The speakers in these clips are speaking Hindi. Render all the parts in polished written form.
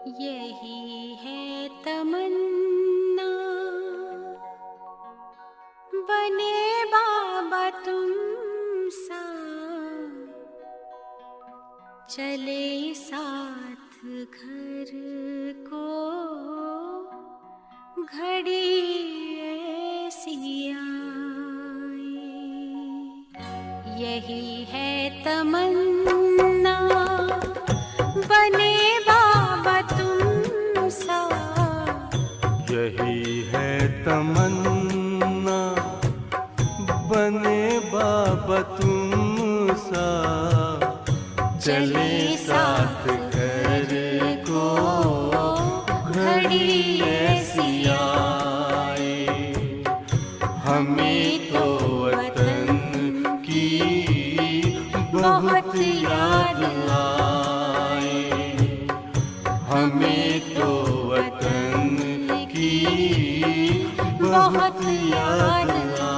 यही है तमन्ना बने बाबा तुम सा, चले साथ घर को घड़ी ऐसी आए। यही है तमन्ना बने बाबा तुम सा, यही है तमन्ना बने बाबा तुम सा, चले साथ घर को घड़ी ऐसी आए। हमें तो वतन की बहुत याद आए, हमें तो वतन की बहुत याद आए।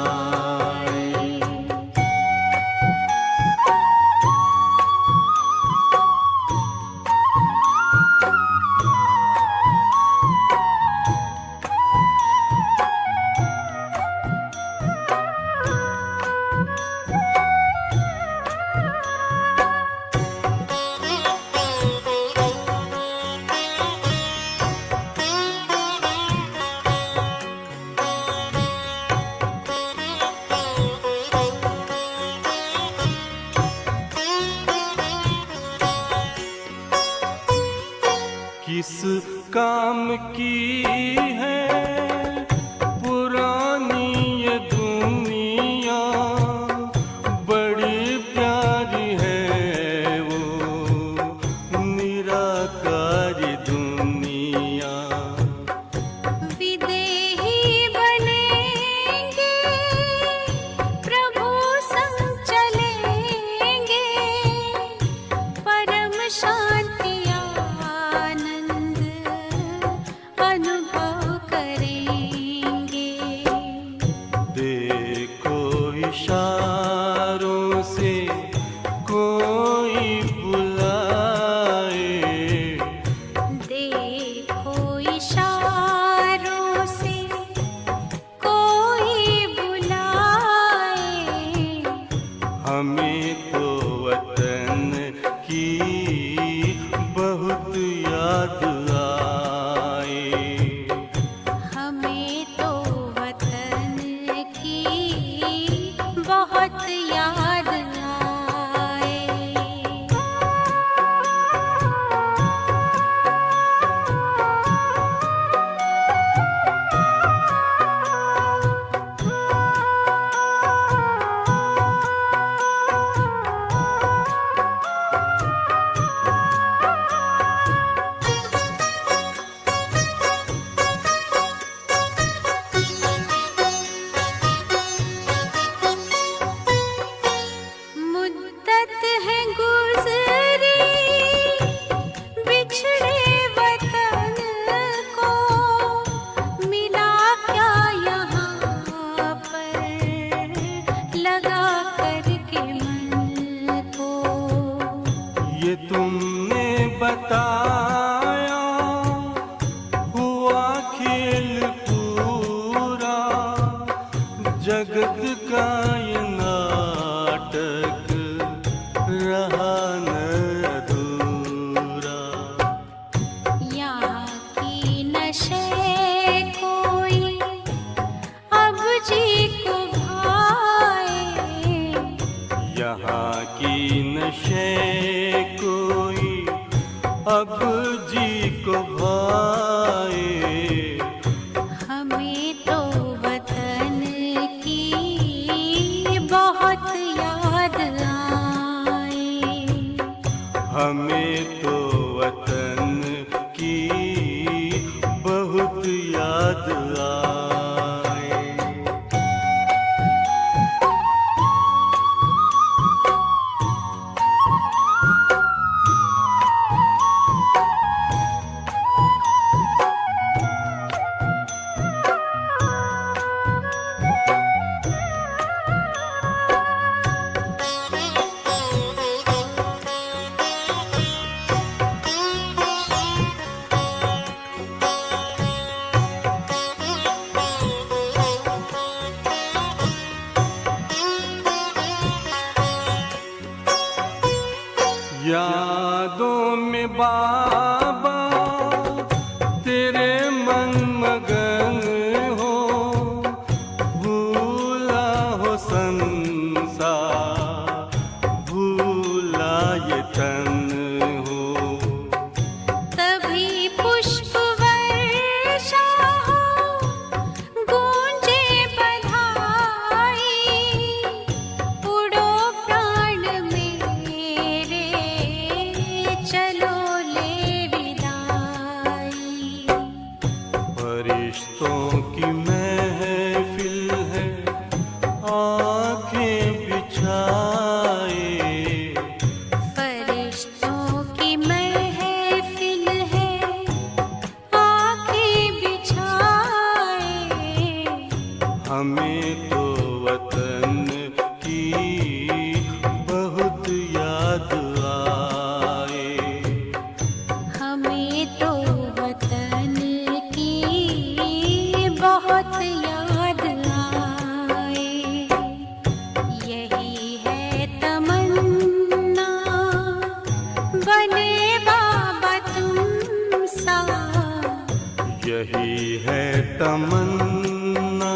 किस काम की है पुरानी ये दुनिया, बड़ी प्यारी है वो निराकारी दुनिया। विदेही बनेंगे प्रभु संग चलेंगे, परम शांति अनुभव करेंगे। देखो इशारों से कोई बुलाए, देखो इशारों से कोई बुलाए। हमें तो वतन की बहुत याद आए, हमें तो वतन की बहुत याद आए। मुद्दत है गुज़री बिछड़े वतन को, मिला क्या यहाँ पर लगा करके मन को। ये तुमने बताया हुआ खेल पूरा, जगत का ये नाटक रहा न अधूरा। यहाँ की नशे कोई अब जी को भाए, यहाँ की नशे कोई अब जी को भाए। हमें तो वतन की बहुत याद आए, हमें तो वतन की बहुत याद आए। हमें तो वतन की बहुत याद आए। हमें तो वतन की बहुत याद आए। यही है तमन्ना बने बाबा तुम सा। यही है तमन्ना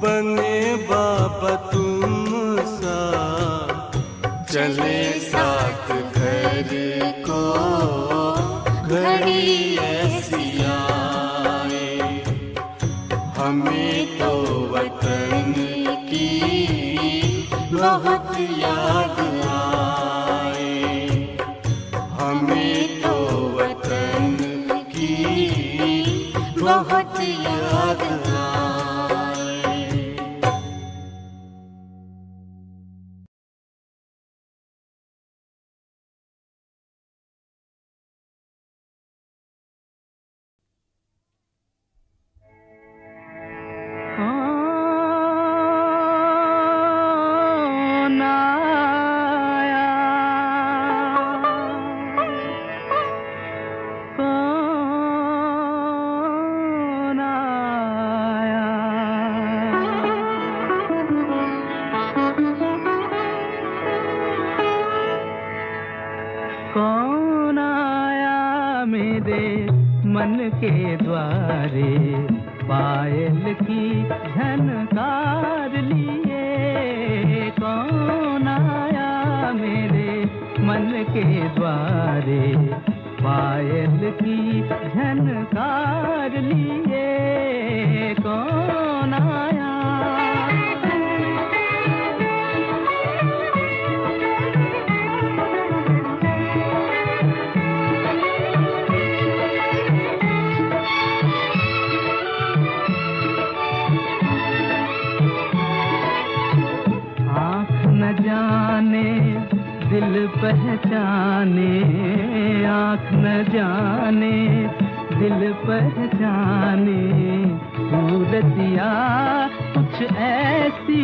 बने बाबा तुम सा। चले साथ घर को घड़ी ऐसी आए। हमें तो वतन की बहुत याद आए। हमें तो वतन की बहुत याद आए। कौन आया मेरे मन के द्वारे, पायल की झनकार लिए। कौन आया मेरे मन के द्वारे, पायल की झनकार लिए। कौन आया न जाने दिल पहचाने, आँख न जाने दिल पहचाने। सूरतिया कुछ ऐसी,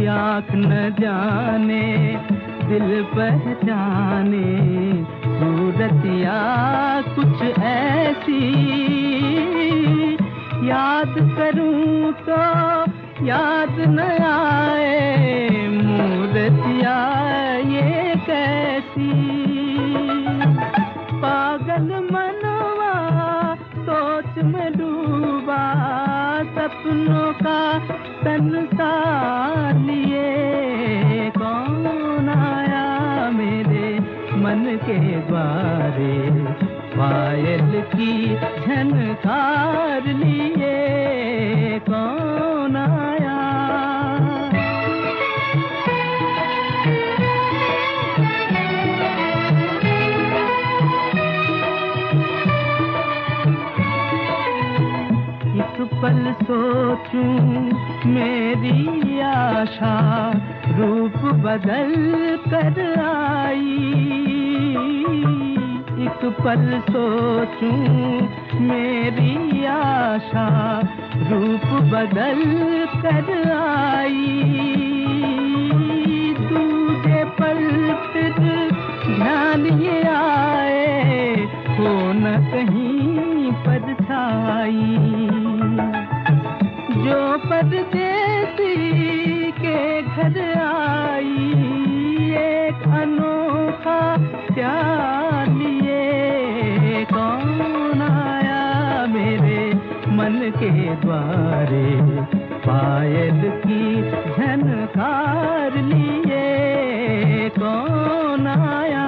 आँख न जाने दिल पहचाने। सूरतिया कुछ ऐसी, याद करूं तो याद न आए। मूर्तिया ये कैसी, पागल मनवा सोच में डूबा। सपनों का संसार लिए। कौन आया मेरे मन के द्वारे, पायल की झनकार लिए। कौन आया एक पल सोचूं मेरी आशा, रूप बदल कर आई। एक पल सोचूं मेरी आशा, रूप बदल कर आई। दूजे पल फिर ध्यान ये आए, हो न कहीं परछाई। जो परदेसी के घर आई, एक अनोखा प्यार लिए। कौन आया मेरे मन के द्वारे, पायल की झनकार लिए। कौन आया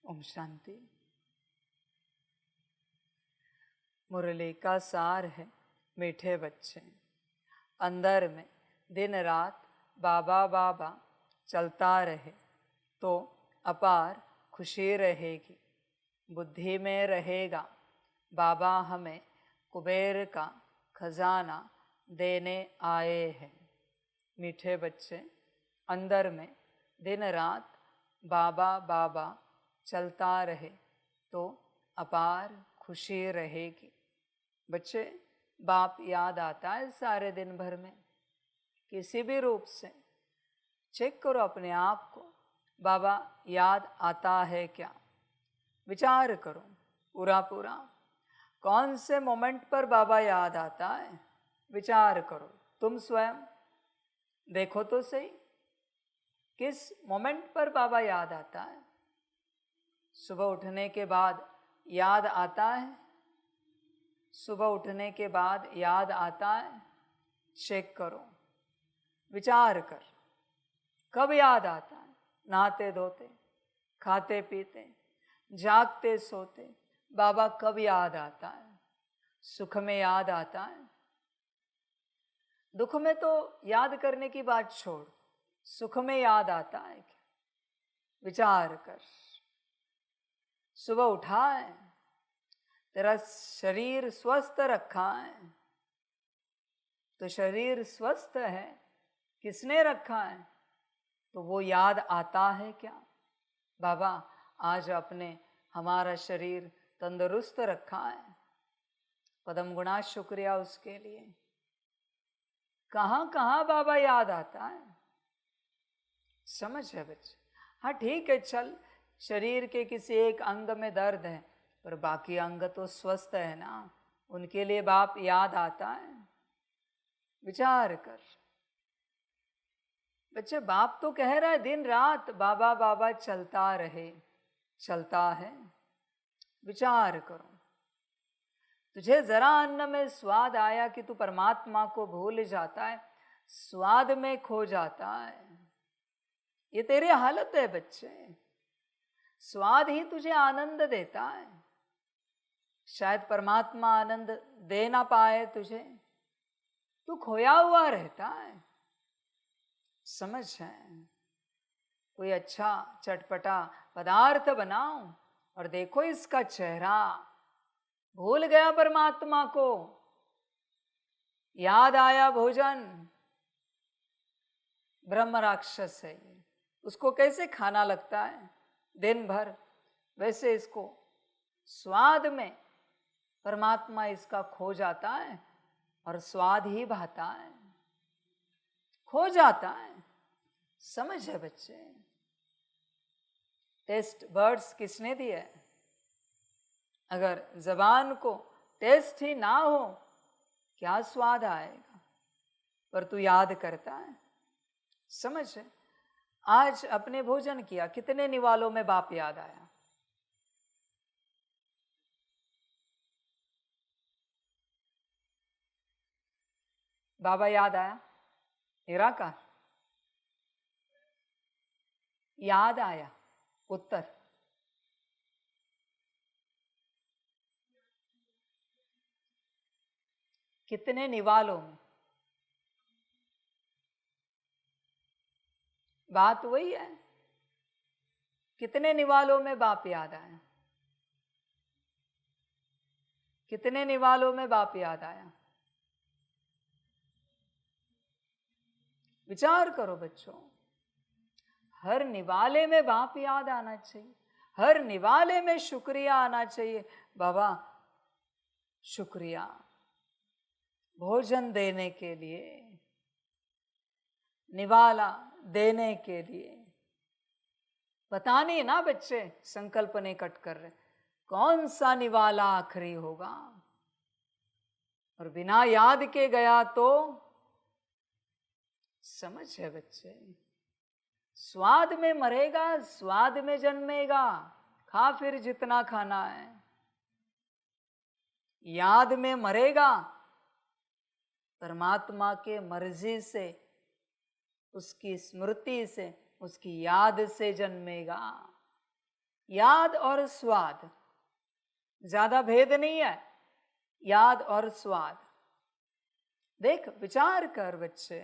ओम शांति। मुरली का सार है मीठे बच्चे, अंदर में दिन रात बाबा बाबा चलता रहे तो अपार खुशी रहेगी, बुद्धि में रहेगा बाबा हमें कुबेर का खजाना देने आए हैं। मीठे बच्चे, अंदर में दिन रात बाबा बाबा चलता रहे तो अपार खुशी रहेगी। बच्चे, बाप याद आता है सारे दिन भर में, किसी भी रूप से चेक करो अपने आप को, बाबा याद आता है क्या? विचार करो पूरा पूरा, कौन से मोमेंट पर बाबा याद आता है? विचार करो, तुम स्वयं देखो तो सही, किस मोमेंट पर बाबा याद आता है? सुबह उठने के बाद याद आता है? सुबह उठने के बाद याद आता है? चेक करो, विचार कर, कब याद आता है? नहाते धोते, खाते पीते, जागते सोते, बाबा कब याद आता है? सुख में याद आता है? दुख में तो याद करने की बात छोड़, सुख में याद आता है क्या? विचार कर। सुबह उठा है, तेरा शरीर स्वस्थ रखा है, तो शरीर स्वस्थ है, किसने रखा है? तो वो याद आता है क्या? बाबा आज आपने हमारा शरीर तंदुरुस्त रखा है, पदम गुणा शुक्रिया उसके लिए। कहाँ कहाँ बाबा याद आता है? समझ है बच्चे? हाँ ठीक है, चल शरीर के किसी एक अंग में दर्द है पर बाकी अंग तो स्वस्थ है ना, उनके लिए बाप याद आता है? विचार कर बच्चे, बाप तो कह रहा है दिन रात बाबा बाबा चलता रहे, चलता है। विचार करो, तुझे जरा अन्न में स्वाद आया कि तू परमात्मा को भूल जाता है, स्वाद में खो जाता है। ये तेरी हालत है बच्चे, स्वाद ही तुझे आनंद देता है, शायद परमात्मा आनंद दे ना पाए तुझे, तू खोया हुआ रहता है। समझ है? कोई अच्छा चटपटा पदार्थ बनाओ और देखो इसका चेहरा, भूल गया परमात्मा को, याद आया भोजन। ब्रह्म राक्षस है ये, उसको कैसे खाना लगता है दिन भर, वैसे इसको स्वाद में परमात्मा इसका खो जाता है और स्वाद ही भाता है, खो जाता है। समझ है बच्चे? टेस्ट बर्ड्स किसने दिए? अगर जबान को टेस्ट ही ना हो क्या स्वाद आएगा? पर तू याद करता है। समझ है? आज अपने भोजन किया, कितने निवालों में बाप याद आया? बाबा याद आया? निराकार याद आया? उत्तर कितने निवालों में? बात वही है, कितने निवालों में बाप याद आया? कितने निवालों में बाप याद आया? विचार करो बच्चों, हर निवाले में बाप याद आना चाहिए, हर निवाले में शुक्रिया आना चाहिए। बाबा शुक्रिया भोजन देने के लिए, निवाला देने के लिए। पता नहीं ना बच्चे, संकल्प नहीं कट कर रहे कौन सा निवाला आखिरी होगा, और बिना याद के गया तो समझ है बच्चे, स्वाद में मरेगा, स्वाद में जन्मेगा, खा फिर जितना खाना है। याद में मरेगा, परमात्मा के मर्जी से, उसकी स्मृति से, उसकी याद से जन्मेगा। याद और स्वाद, ज्यादा भेद नहीं है, याद और स्वाद। देख, विचार कर बच्चे,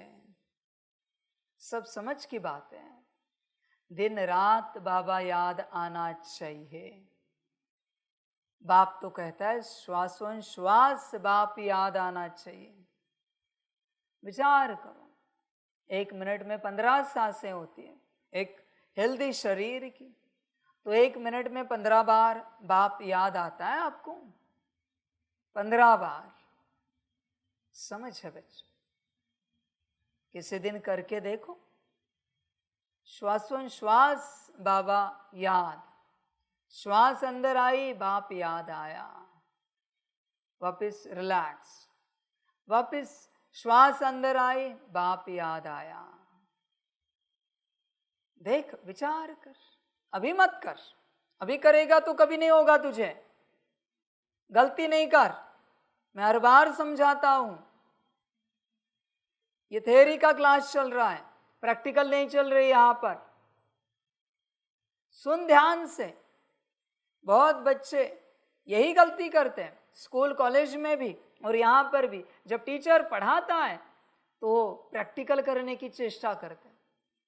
सब समझ की बात है। दिन रात बाबा याद आना चाहिए। बाप तो कहता है श्वासोश्वास बाप याद आना चाहिए। विचार करो, 1 मिनट में 15 सांसें होती है एक हेल्दी शरीर की, तो 1 मिनट में 15 बार बाप याद आता है आपको, 15 बार। समझ है बच्चों? किसी दिन करके देखो। श्वासोश्वास बाबा याद, श्वास अंदर आई बाप याद आया, वापिस रिलैक्स, वापिस श्वास अंदर आई बाप याद आया। देख, विचार कर, अभी मत कर, अभी करेगा तो कभी नहीं होगा तुझे। गलती नहीं कर, मैं हर बार समझाता हूं। ये थ्योरी का क्लास चल रहा है, प्रैक्टिकल नहीं चल रही यहां पर। सुन ध्यान से। बहुत बच्चे यही गलती करते हैं, स्कूल कॉलेज में भी और यहां पर भी। जब टीचर पढ़ाता है तो प्रैक्टिकल करने की चेष्टा करते हैं।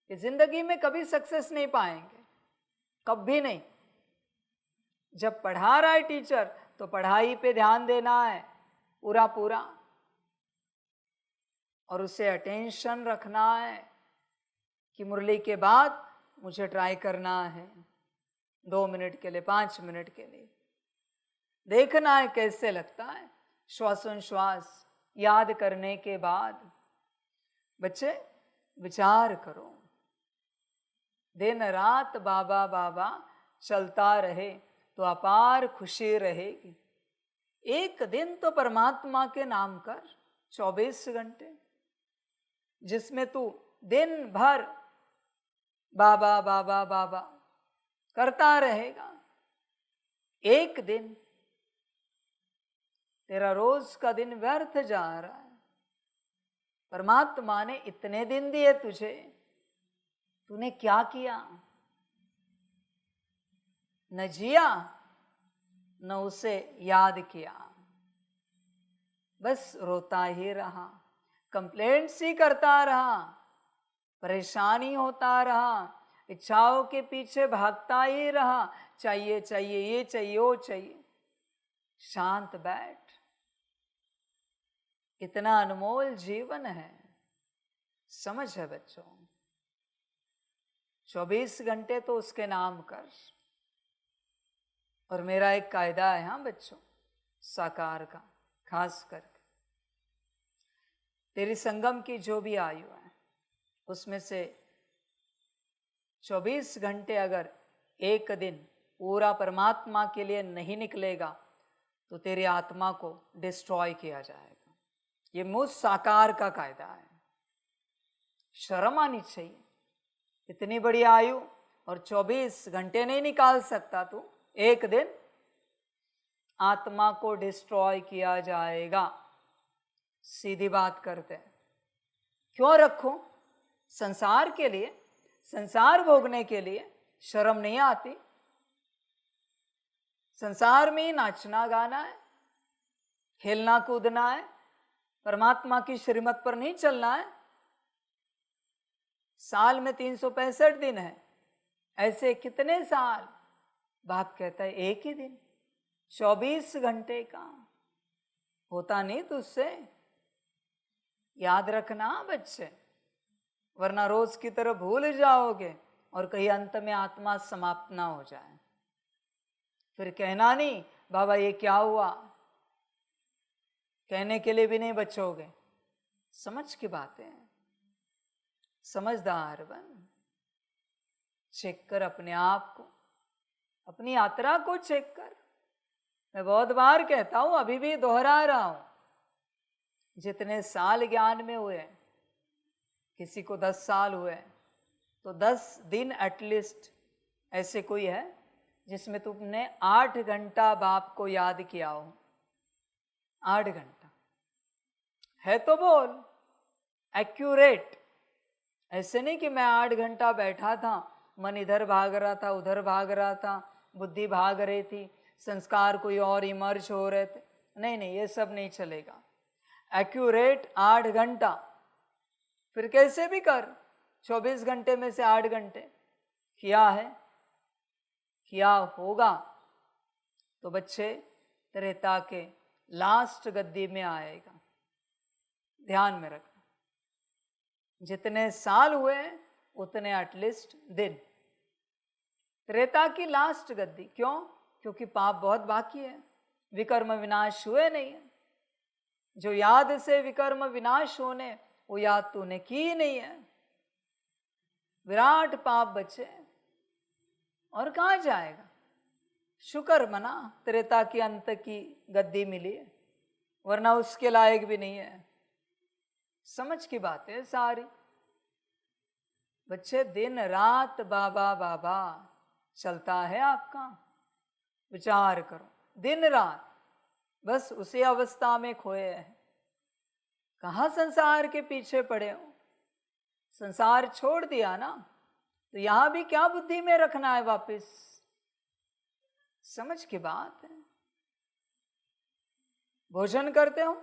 ये जिंदगी में कभी सक्सेस नहीं पाएंगे, कभी नहीं। जब पढ़ा रहा है टीचर तो पढ़ाई पे ध्यान देना है पूरा पूरा, और उसे अटेंशन रखना है कि मुरली के बाद मुझे ट्राई करना है 2 मिनट के लिए, 5 मिनट के लिए। देखना है कैसे लगता है श्वासोश्वास याद करने के बाद। बच्चे विचार करो, दिन रात बाबा बाबा चलता रहे तो अपार खुशी रहेगी। एक दिन तो परमात्मा के नाम कर, 24 घंटे, जिसमें तू दिन भर बाबा बाबा बाबा करता रहेगा। एक दिन तेरा रोज का दिन व्यर्थ जा रहा है। परमात्मा ने इतने दिन दिए तुझे, तूने क्या किया? न जिया न उसे याद किया, बस रोता ही रहा, कंप्लेंट्स ही करता रहा, परेशानी होता रहा, इच्छाओं के पीछे भागता ही रहा, चाहिए चाहिए, ये चाहिए वो चाहिए। शांत बैठ, इतना अनमोल जीवन है। समझ है बच्चों? 24 घंटे तो उसके नाम कर। और मेरा एक कायदा है, हाँ बच्चों, साकार का, खास करके तेरी संगम की जो भी आयु है उसमें से 24 घंटे अगर एक दिन पूरा परमात्मा के लिए नहीं निकलेगा तो तेरी आत्मा को डिस्ट्रॉय किया जाएगा। ये मुझ साकार का कायदा है। शर्म आनी चाहिए, इतनी बड़ी आयु और 24 घंटे नहीं निकाल सकता तू। एक दिन आत्मा को डिस्ट्रॉय किया जाएगा। सीधी बात करते हैं, क्यों रखो? संसार के लिए, संसार भोगने के लिए शर्म नहीं आती? संसार में ही नाचना गाना है, खेलना कूदना है, परमात्मा की श्रीमत पर नहीं चलना है। साल में 365 दिन है, ऐसे कितने साल? बाप कहता है एक ही दिन, 24 घंटे का। होता नहीं तुझसे? याद रखना बच्चे, वरना रोज की तरह भूल जाओगे और कहीं अंत में आत्मा समाप्त ना हो जाए। फिर कहना नहीं बाबा ये क्या हुआ, कहने के लिए भी नहीं बचोगे। समझ की बातें हैं, समझदार बन। चेक कर अपने आप को, अपनी यात्रा को चेक कर। मैं बहुत बार कहता हूं, अभी भी दोहरा रहा हूं, जितने साल ज्ञान में हुए, किसी को 10 साल हुए, तो 10 दिन एटलीस्ट ऐसे कोई है जिसमें तुमने 8 घंटा बाप को याद किया हो। 8 घंटा है तो बोल, एक्यूरेट। ऐसे नहीं कि मैं 8 घंटा बैठा था, मन इधर भाग रहा था, उधर भाग रहा था, बुद्धि भाग रही थी, संस्कार कोई और इमर्ज हो रहे थे। नहीं नहीं, ये सब नहीं चलेगा। एक्यूरेट 8 घंटा, फिर कैसे भी कर, 24 घंटे में से 8 घंटे किया है, किया होगा, तो बच्चे त्रेता के लास्ट गद्दी में आएगा। ध्यान में रखना, जितने साल हुए उतने एटलीस्ट दिन। त्रेता की लास्ट गद्दी, क्यों? क्योंकि पाप बहुत बाकी है, विकर्म विनाश हुए नहीं है। जो याद से विकर्म विनाश होने, वो याद तूने की ही नहीं है। विराट पाप बचे और कहाँ जाएगा। शुक्र मना त्रेता की अंत की गद्दी मिली है, वरना उसके लायक भी नहीं है। समझ की बात है सारी। बच्चे दिन रात बाबा बाबा चलता है आपका, विचार करो, दिन रात बस उसी अवस्था में खोए हैं। कहाँ संसार के पीछे पड़े हो, संसार छोड़ दिया ना, तो यहां भी क्या बुद्धि में रखना है वापस। समझ की बात है। भोजन करते हो,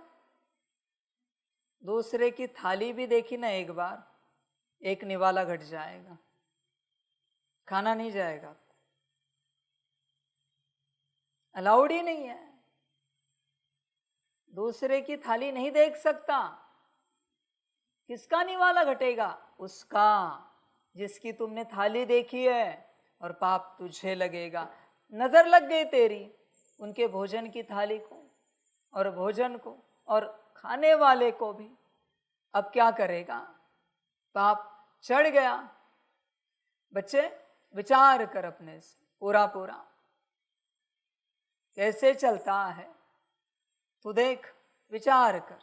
दूसरे की थाली भी देखी ना एक बार, एक निवाला घट जाएगा, खाना नहीं जाएगा, अलाउड ही नहीं है। दूसरे की थाली नहीं देख सकता, किसका निवाला घटेगा? उसका, जिसकी तुमने थाली देखी है, और पाप तुझे लगेगा। नजर लग गई तेरी उनके भोजन की थाली को और भोजन को और खाने वाले को भी, अब क्या करेगा? पाप चढ़ गया। बच्चे विचार कर अपने से पूरा पूरा कैसे चलता है, तू देख, विचार कर।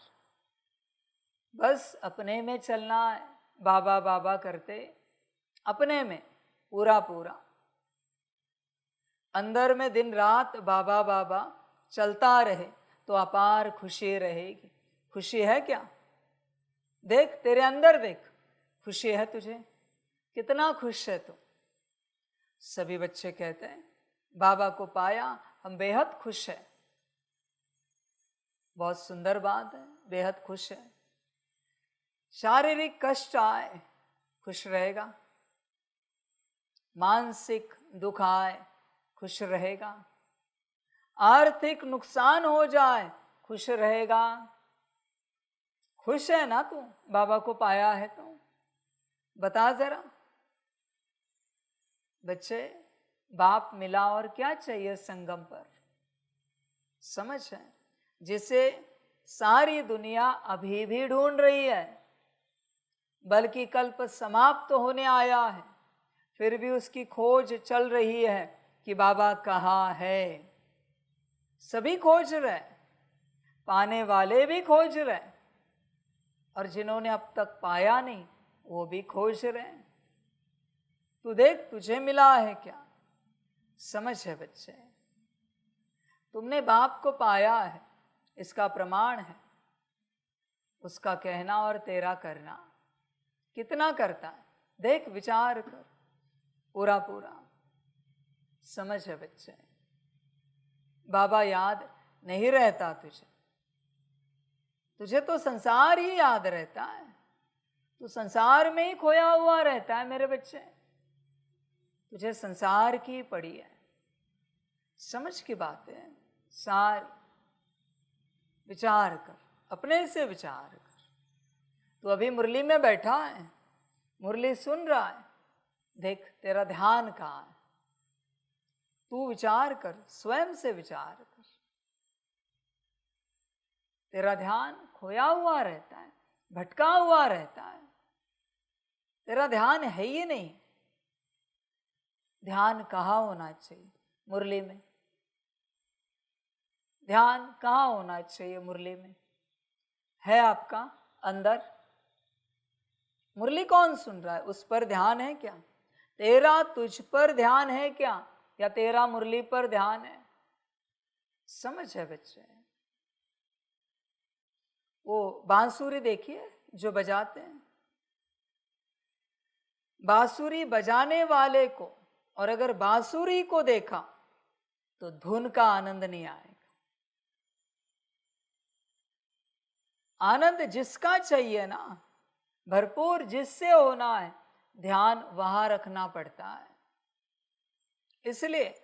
बस अपने में चलना है, बाबा बाबा करते अपने में पूरा पूरा, अंदर में दिन रात बाबा बाबा चलता रहे तो अपार खुशी रहेगी। खुशी है क्या? देख तेरे अंदर, देख खुशी है तुझे, कितना खुश है तू। सभी बच्चे कहते हैं बाबा को पाया हम बेहद खुश है। बहुत सुंदर बात है, बेहद खुश है। शारीरिक कष्ट आए खुश रहेगा, मानसिक दुख आए खुश रहेगा, आर्थिक नुकसान हो जाए खुश रहेगा। खुश है ना तू, बाबा को पाया है तो? बता जरा। बच्चे बाप मिला और क्या चाहिए संगम पर? समझ है, जिसे सारी दुनिया अभी भी ढूंढ रही है, बल्कि कल्प समाप्त होने आया है, फिर भी उसकी खोज चल रही है कि बाबा कहाँ है। सभी खोज रहे, पाने वाले भी खोज रहे, और जिन्होंने अब तक पाया नहीं वो भी खोज रहे। तू देख तुझे मिला है क्या? समझ है बच्चे, तुमने बाप को पाया है, इसका प्रमाण है उसका कहना और तेरा करना। कितना करता है देख, विचार कर पूरा पूरा। समझ है बच्चे, बाबा याद नहीं रहता तुझे, तुझे तो संसार ही याद रहता है। तू संसार में ही खोया हुआ रहता है मेरे बच्चे, तुझे संसार की पड़ी है। समझ की बात है सारी। विचार कर, अपने से विचार कर। तू अभी मुरली में बैठा है, मुरली सुन रहा है, देख तेरा ध्यान कहाँ है? तू विचार कर, स्वयं से विचार कर। तेरा ध्यान खोया हुआ रहता है, भटका हुआ रहता है, तेरा ध्यान है ही नहीं। ध्यान कहाँ होना चाहिए? मुरली में। ध्यान कहाँ होना चाहिए? मुरली में। है आपका अंदर? मुरली कौन सुन रहा है, उस पर ध्यान है क्या? तेरा तुझ पर ध्यान है क्या, या तेरा मुरली पर ध्यान है? समझ है बच्चे। वो बांसुरी देखिए जो बजाते हैं, बांसुरी बजाने वाले को और अगर बांसुरी को देखा तो धुन का आनंद नहीं आएगा। आनंद जिसका चाहिए ना, भरपूर जिससे होना है, ध्यान वहां रखना पड़ता है। इसलिए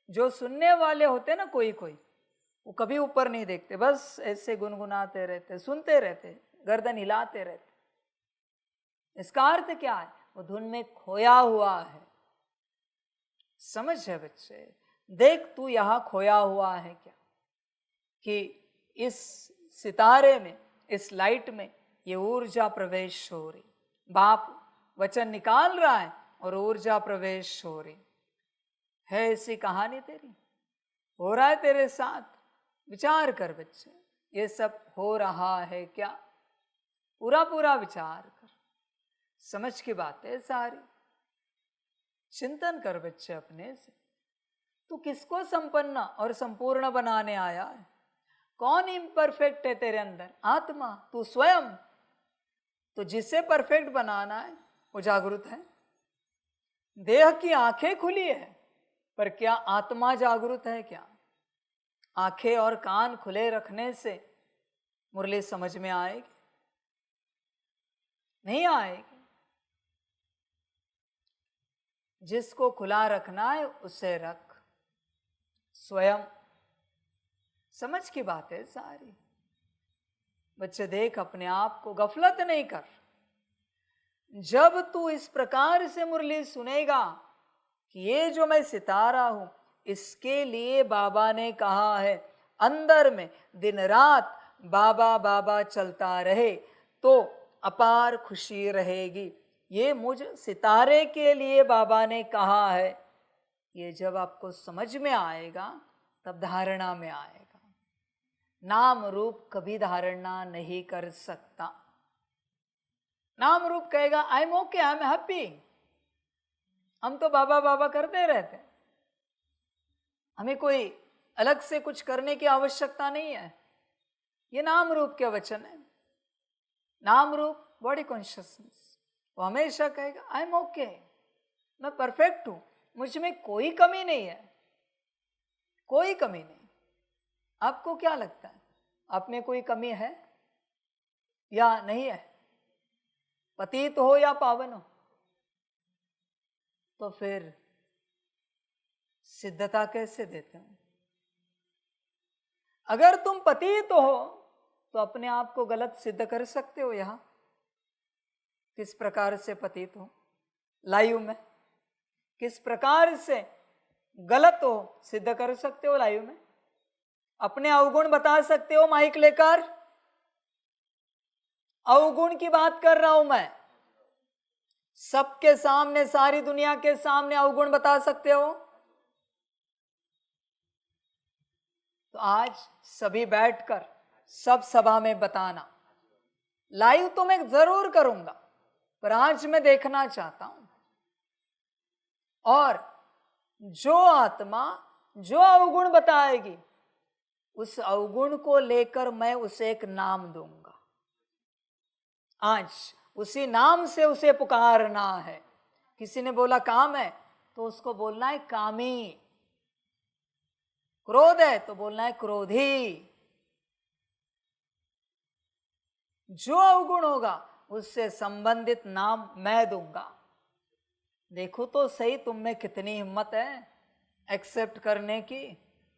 जो सुनने वाले होते हैं ना, कोई कोई वो कभी ऊपर नहीं देखते, बस ऐसे गुनगुनाते रहते, सुनते रहते, गर्दन हिलाते रहते। इसका अर्थ क्या है? वो धुन में खोया हुआ है। समझ है बच्चे? देख तू यहां खोया हुआ है क्या, कि इस सितारे में, इस लाइट में ये ऊर्जा प्रवेश हो रही। बाप वचन निकाल रहा है और ऊर्जा प्रवेश हो रही है। ऐसी कहानी तेरी हो रहा है तेरे साथ। विचार कर बच्चे, ये सब हो रहा है क्या? पूरा पूरा विचार कर, समझ की बात है सारी। चिंतन कर बच्चे अपने से, तू किसको संपन्न और संपूर्ण बनाने आया है? कौन इम्परफेक्ट है तेरे अंदर? आत्मा, तू स्वयं। तो जिसे परफेक्ट बनाना है वो जागृत है। देह की आंखें खुली है, पर क्या आत्मा जागृत है क्या? आंखें और कान खुले रखने से मुरली समझ में आएगी? नहीं आएगी। जिसको खुला रखना है उसे रख, स्वयं। समझ की बात है सारी। बच्चे देख, अपने आप को गफलत नहीं कर। जब तू इस प्रकार से मुरली सुनेगा कि ये जो मैं सितारा हूं, इसके लिए बाबा ने कहा है अंदर में दिन रात बाबा बाबा चलता रहे तो अपार खुशी रहेगी। ये मुझ सितारे के लिए बाबा ने कहा है। ये जब आपको समझ में आएगा तब धारणा में आएगा। नाम रूप कभी धारणा नहीं कर सकता। नाम रूप कहेगा I am okay, I am happy, हम तो बाबा बाबा करते रहते, हमें कोई अलग से कुछ करने की आवश्यकता नहीं है। ये नाम रूप के वचन है। नाम रूप बॉडी कॉन्शियसनेस, वो हमेशा कहेगा आई एम ओके, मैं परफेक्ट हूं, मुझ में कोई कमी नहीं है, कोई कमी नहीं। आपको क्या लगता है, आप में कोई कमी है या नहीं है? पतित हो या पावन हो? तो फिर सिद्धता कैसे देते हो? अगर तुम पतित हो तो अपने आप को गलत सिद्ध कर सकते हो। यहां किस प्रकार से पतित हो? लाइव में किस प्रकार से गलत हो सिद्ध कर सकते हो? लाइव में अपने अवगुण बता सकते हो माइक लेकर? अवगुण की बात कर रहा हूं मैं। सबके सामने, सारी दुनिया के सामने अवगुण बता सकते हो? तो आज सभी बैठकर सब सभा में बताना। लाइव तो मैं जरूर करूंगा, पर आज मैं देखना चाहता हूं। और जो आत्मा जो अवगुण बताएगी, उस अवगुण को लेकर मैं उसे एक नाम दूंगा। आज उसी नाम से उसे पुकारना है। किसी ने बोला काम है तो उसको बोलना है कामी। क्रोध है तो बोलना है क्रोधी। जो अवगुण होगा उससे संबंधित नाम मैं दूंगा। देखो तो सही तुम में कितनी हिम्मत है एक्सेप्ट करने की।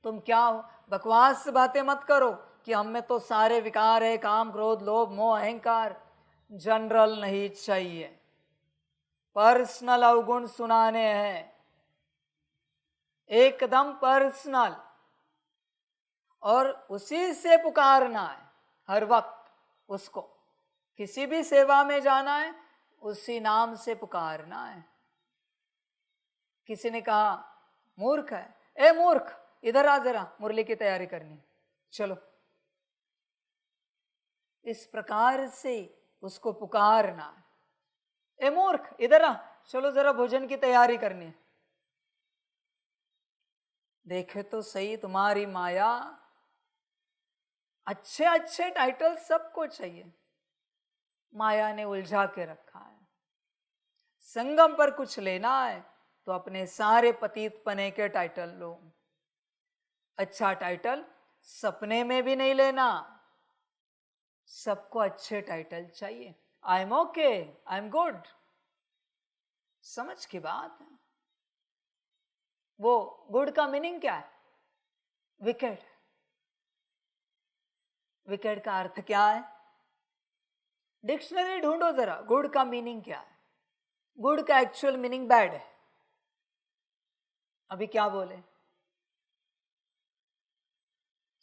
तुम क्या हो? बकवास बातें मत करो कि हम में तो सारे विकार है, काम क्रोध लोभ मोह अहंकार। जनरल नहीं चाहिए, पर्सनल अवगुण सुनाने हैं, एकदम पर्सनल। और उसी से पुकारना है हर वक्त। उसको किसी भी सेवा में जाना है, उसी नाम से पुकारना है। किसी ने कहा मूर्ख है, ए मूर्ख इधर आ, जरा मुरली की तैयारी करनी है, चलो। इस प्रकार से उसको पुकारना है। ए मूर्ख इधर आ, चलो जरा भोजन की तैयारी करनी है। देखे तो सही तुम्हारी माया। अच्छे अच्छे टाइटल सबको चाहिए, माया ने उलझा के रखा है। संगम पर कुछ लेना है तो अपने सारे पतित पने के टाइटल लो। अच्छा टाइटल सपने में भी नहीं लेना। सबको अच्छे टाइटल चाहिए। I am okay, I am good, समझ की बात है। वो गुड का मीनिंग क्या है? विकेट। विकेट का अर्थ क्या है? डिक्शनरी ढूंढो जरा, गुड का मीनिंग क्या है? गुड का एक्चुअल मीनिंग बैड है। अभी क्या बोले?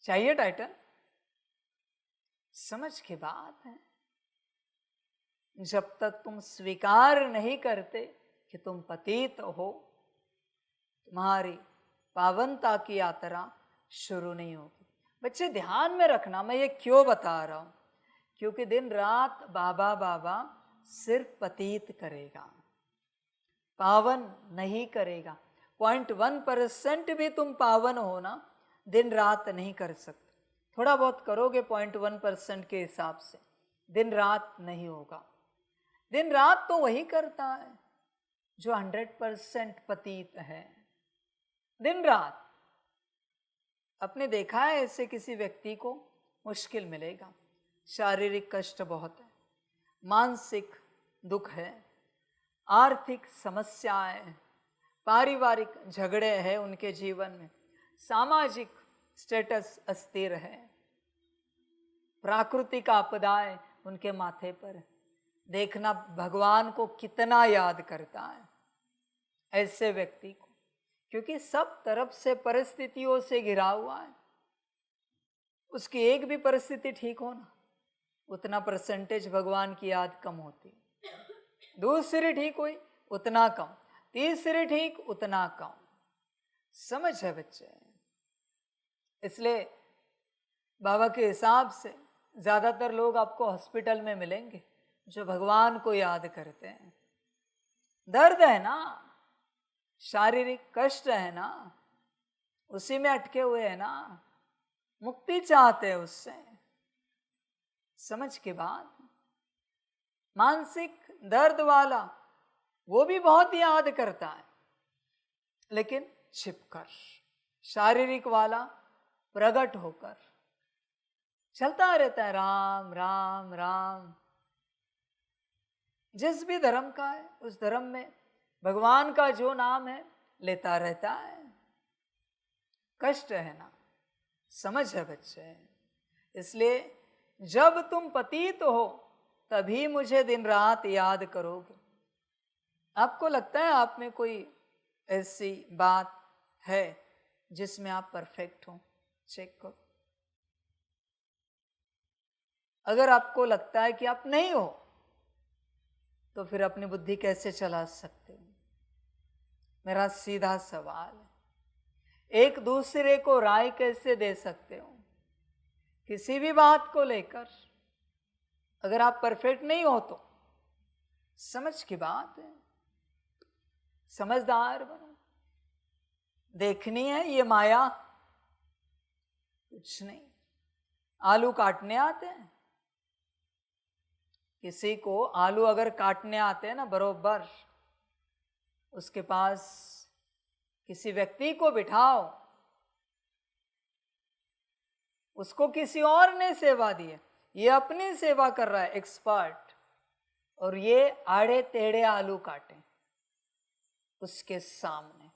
चाहिए टाइटल? समझ की बात है। जब तक तुम स्वीकार नहीं करते कि तुम पतित हो, तुम्हारी पावनता की यात्रा शुरू नहीं होगी। बच्चे ध्यान में रखना, मैं ये क्यों बता रहा हूं, क्योंकि दिन रात बाबा बाबा सिर्फ पतित करेगा, पावन नहीं करेगा। 0.1% भी तुम पावन हो ना, दिन रात नहीं कर सकते। थोड़ा बहुत करोगे 0.1% के हिसाब से, दिन रात नहीं होगा। दिन रात तो वही करता है जो 100% पतित है। दिन रात आपने देखा है ऐसे किसी व्यक्ति को मुश्किल मिलेगा, शारीरिक कष्ट बहुत है, मानसिक दुख है, आर्थिक समस्याएं, पारिवारिक झगड़े हैं उनके जीवन में, सामाजिक स्टेटस अस्थिर है, प्राकृतिक आपदाएं उनके माथे पर। देखना भगवान को कितना याद करता है ऐसे व्यक्ति को, क्योंकि सब तरफ से परिस्थितियों से घिरा हुआ है। उसकी एक भी परिस्थिति ठीक हो ना, उतना परसेंटेज भगवान की याद कम होती। दूसरी ठीक हुई उतना कम, तीसरी ठीक उतना कम। समझ है बच्चे? इसलिए बाबा के हिसाब से ज्यादातर लोग आपको हॉस्पिटल में मिलेंगे जो भगवान को याद करते हैं। दर्द है ना, शारीरिक कष्ट है ना, उसी में अटके हुए हैं ना, मुक्ति चाहते हैं उससे। समझ के बाद मानसिक दर्द वाला वो भी बहुत याद करता है, लेकिन छिपकर। शारीरिक वाला प्रकट होकर चलता रहता है, राम राम राम। जिस भी धर्म का है उस धर्म में भगवान का जो नाम है लेता रहता है। कष्ट है ना, समझ है बच्चे? इसलिए जब तुम पतित हो तभी मुझे दिन रात याद करोगे। आपको लगता है आप में कोई ऐसी बात है जिसमें आप परफेक्ट हो? चेक करो। अगर आपको लगता है कि आप नहीं हो तो फिर अपनी बुद्धि कैसे चला सकते हो? मेरा सीधा सवाल है, एक दूसरे को राय कैसे दे सकते हो किसी भी बात को लेकर? अगर आप परफेक्ट नहीं हो तो समझ की बात है, समझदार बनो। देखनी है ये माया, कुछ नहीं। आलू काटने आते हैं, किसी को आलू अगर काटने आते हैं ना बरोबर, उसके पास किसी व्यक्ति को बिठाओ, उसको किसी और ने सेवा दी है, ये अपनी सेवा कर रहा है एक्सपर्ट, और ये आड़े टेढ़े आलू काटे उसके सामने।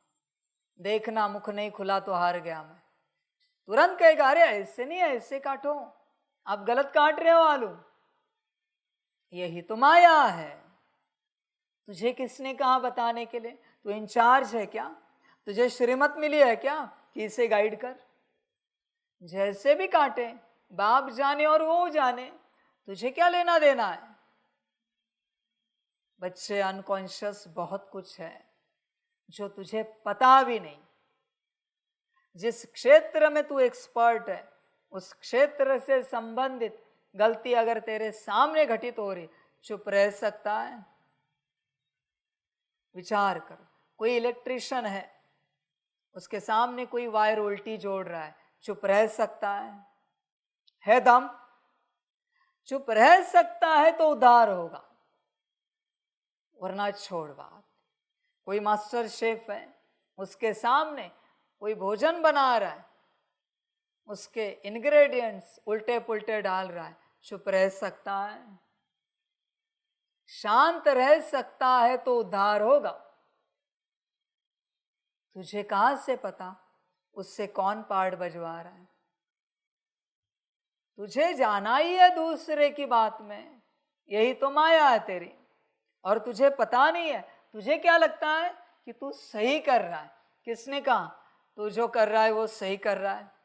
देखना मुख नहीं खुला तो हार गया मैं। तुरंत कहेगा अरे ऐसे नहीं, ऐसे काटो, आप गलत काट रहे हो आलू। यही तो माया है। तुझे किसने कहा बताने के लिए? तू इंचार्ज है क्या? तुझे श्रीमत मिली है क्या कि इसे गाइड कर? जैसे भी काटे, बाप जाने और वो जाने, तुझे क्या लेना देना है? बच्चे, अनकॉन्शियस बहुत कुछ है जो तुझे पता भी नहीं। जिस क्षेत्र में तू एक्सपर्ट है उस क्षेत्र से संबंधित गलती अगर तेरे सामने घटित हो रही, चुप रह सकता है? विचार कर। कोई इलेक्ट्रिशियन है, उसके सामने कोई वायर उल्टी जोड़ रहा है, चुप रह सकता है दम? चुप रह सकता है तो उद्धार होगा, वरना छोड़ बात। कोई मास्टर शेफ है, उसके सामने कोई भोजन बना रहा है, उसके इंग्रेडिएंट्स उल्टे पुल्टे डाल रहा है, चुप रह सकता है? शांत रह सकता है तो उद्धार होगा। तुझे कहां से पता उससे कौन पार्ट बजवा रहा है? तुझे जाना ही है दूसरे की बात में, यही तो माया है तेरी। और तुझे पता नहीं है, तुझे क्या लगता है कि तू सही कर रहा है। किसने कहा तू जो कर रहा है वो सही कर रहा है?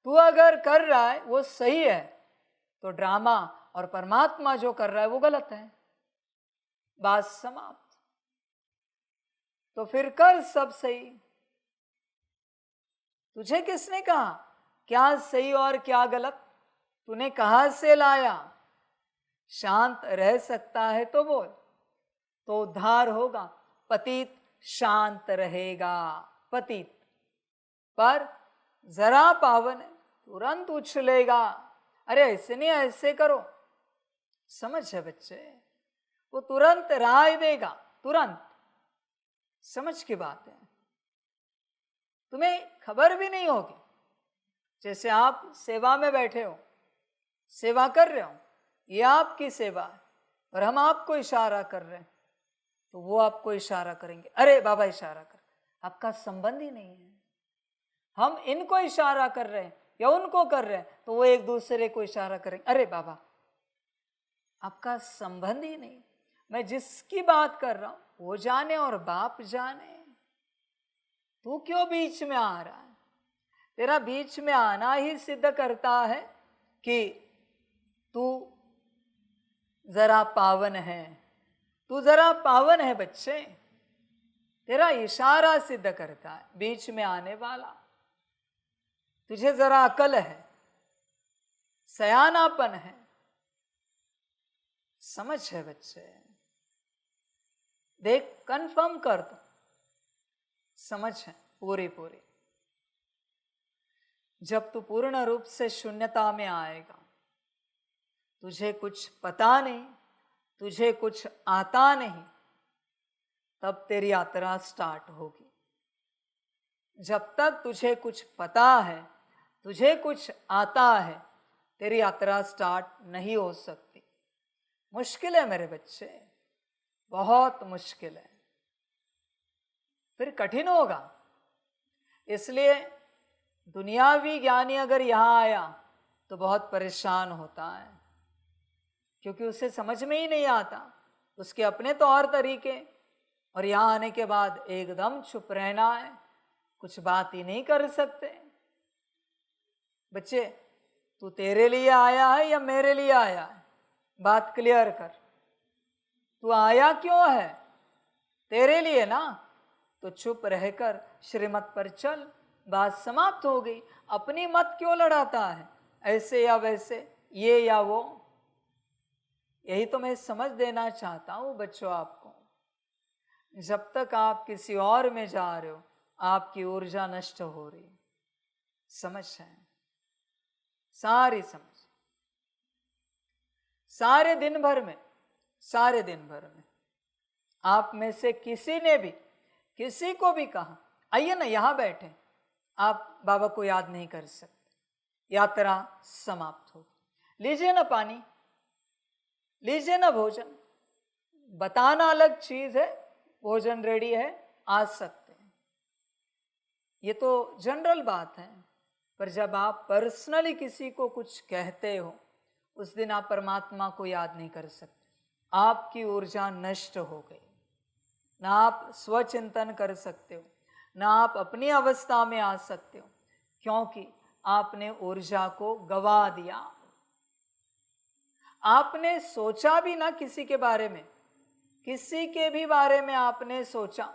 तू अगर कर रहा है वो सही है तो ड्रामा और परमात्मा जो कर रहा है वो गलत है। बात समाप्त। तो फिर कर सब सही। तुझे किसने कहा क्या सही और क्या गलत? तूने कहां से लाया? शांत रह सकता है तो बोल, तो उद्धार होगा। पतित शांत रहेगा, पतित। पर जरा पावन है, तुरंत उछलेगा। अरे ऐसे नहीं, ऐसे करो। समझ है बच्चे? वो तुरंत राय देगा, तुरंत। समझ की बात है। तुम्हें खबर भी नहीं होगी। जैसे आप सेवा में बैठे हो, सेवा कर रहे हो, ये आपकी सेवा है और हम आपको इशारा कर रहे हैं, तो वो आपको इशारा करेंगे, अरे बाबा इशारा कर। आपका संबंध ही नहीं है। हम इनको इशारा कर रहे हैं या उनको कर रहे हैं, तो वो एक दूसरे को इशारा करेंगे, अरे बाबा। आपका संबंध ही नहीं। मैं जिसकी बात कर रहा हूं वो जाने और बाप जाने। तू क्यों बीच में आ रहा है? तेरा बीच में आना ही सिद्ध करता है कि तू जरा पावन है। तू जरा पावन है बच्चे। तेरा इशारा सिद्ध करता है बीच में आने वाला। तुझे जरा अकल है, सयानापन है। समझ है बच्चे? देख, कंफर्म कर दो, समझ है पूरी पूरी। जब तू पूर्ण रूप से शून्यता में आएगा, तुझे कुछ पता नहीं, तुझे कुछ आता नहीं, तब तेरी यात्रा स्टार्ट होगी। जब तक तुझे कुछ पता है, तुझे कुछ आता है, तेरी यात्रा स्टार्ट नहीं हो सकती। मुश्किल है मेरे बच्चे, बहुत मुश्किल है। फिर कठिन होगा। इसलिए दुनियावी ज्ञानी अगर यहाँ आया तो बहुत परेशान होता है, क्योंकि उसे समझ में ही नहीं आता। उसके अपने तो और तरीके, और यहाँ आने के बाद एकदम चुप रहना है, कुछ बात ही नहीं कर सकते। बच्चे, तू तेरे लिए आया है या मेरे लिए आया है? बात क्लियर कर। तू आया क्यों है? तेरे लिए ना। तो चुप रहकर श्रीमत पर चल, बात समाप्त हो गई। अपनी मत क्यों लड़ाता है, ऐसे या वैसे, ये या वो? यही तो मैं समझ देना चाहता हूं बच्चों आपको। जब तक आप किसी और में जा रहे हो, आपकी ऊर्जा नष्ट हो रही। समझ है? सारी समझ। सारे दिन भर में आप में से किसी ने भी किसी को भी कहा आइए ना यहां बैठे, आप बाबा को याद नहीं कर सकते। यात्रा समाप्त हो। लीजिए ना पानी, लीजिए ना भोजन। बताना अलग चीज है, भोजन रेडी है, आ सकते हैं, ये तो जनरल बात है। पर जब आप पर्सनली किसी को कुछ कहते हो, उस दिन आप परमात्मा को याद नहीं कर सकते। आपकी ऊर्जा नष्ट हो गई। ना आप स्वचिंतन कर सकते हो, ना आप अपनी अवस्था में आ सकते हो, क्योंकि आपने ऊर्जा को गवा दिया। आपने सोचा भी ना किसी के बारे में, किसी के भी बारे में आपने सोचा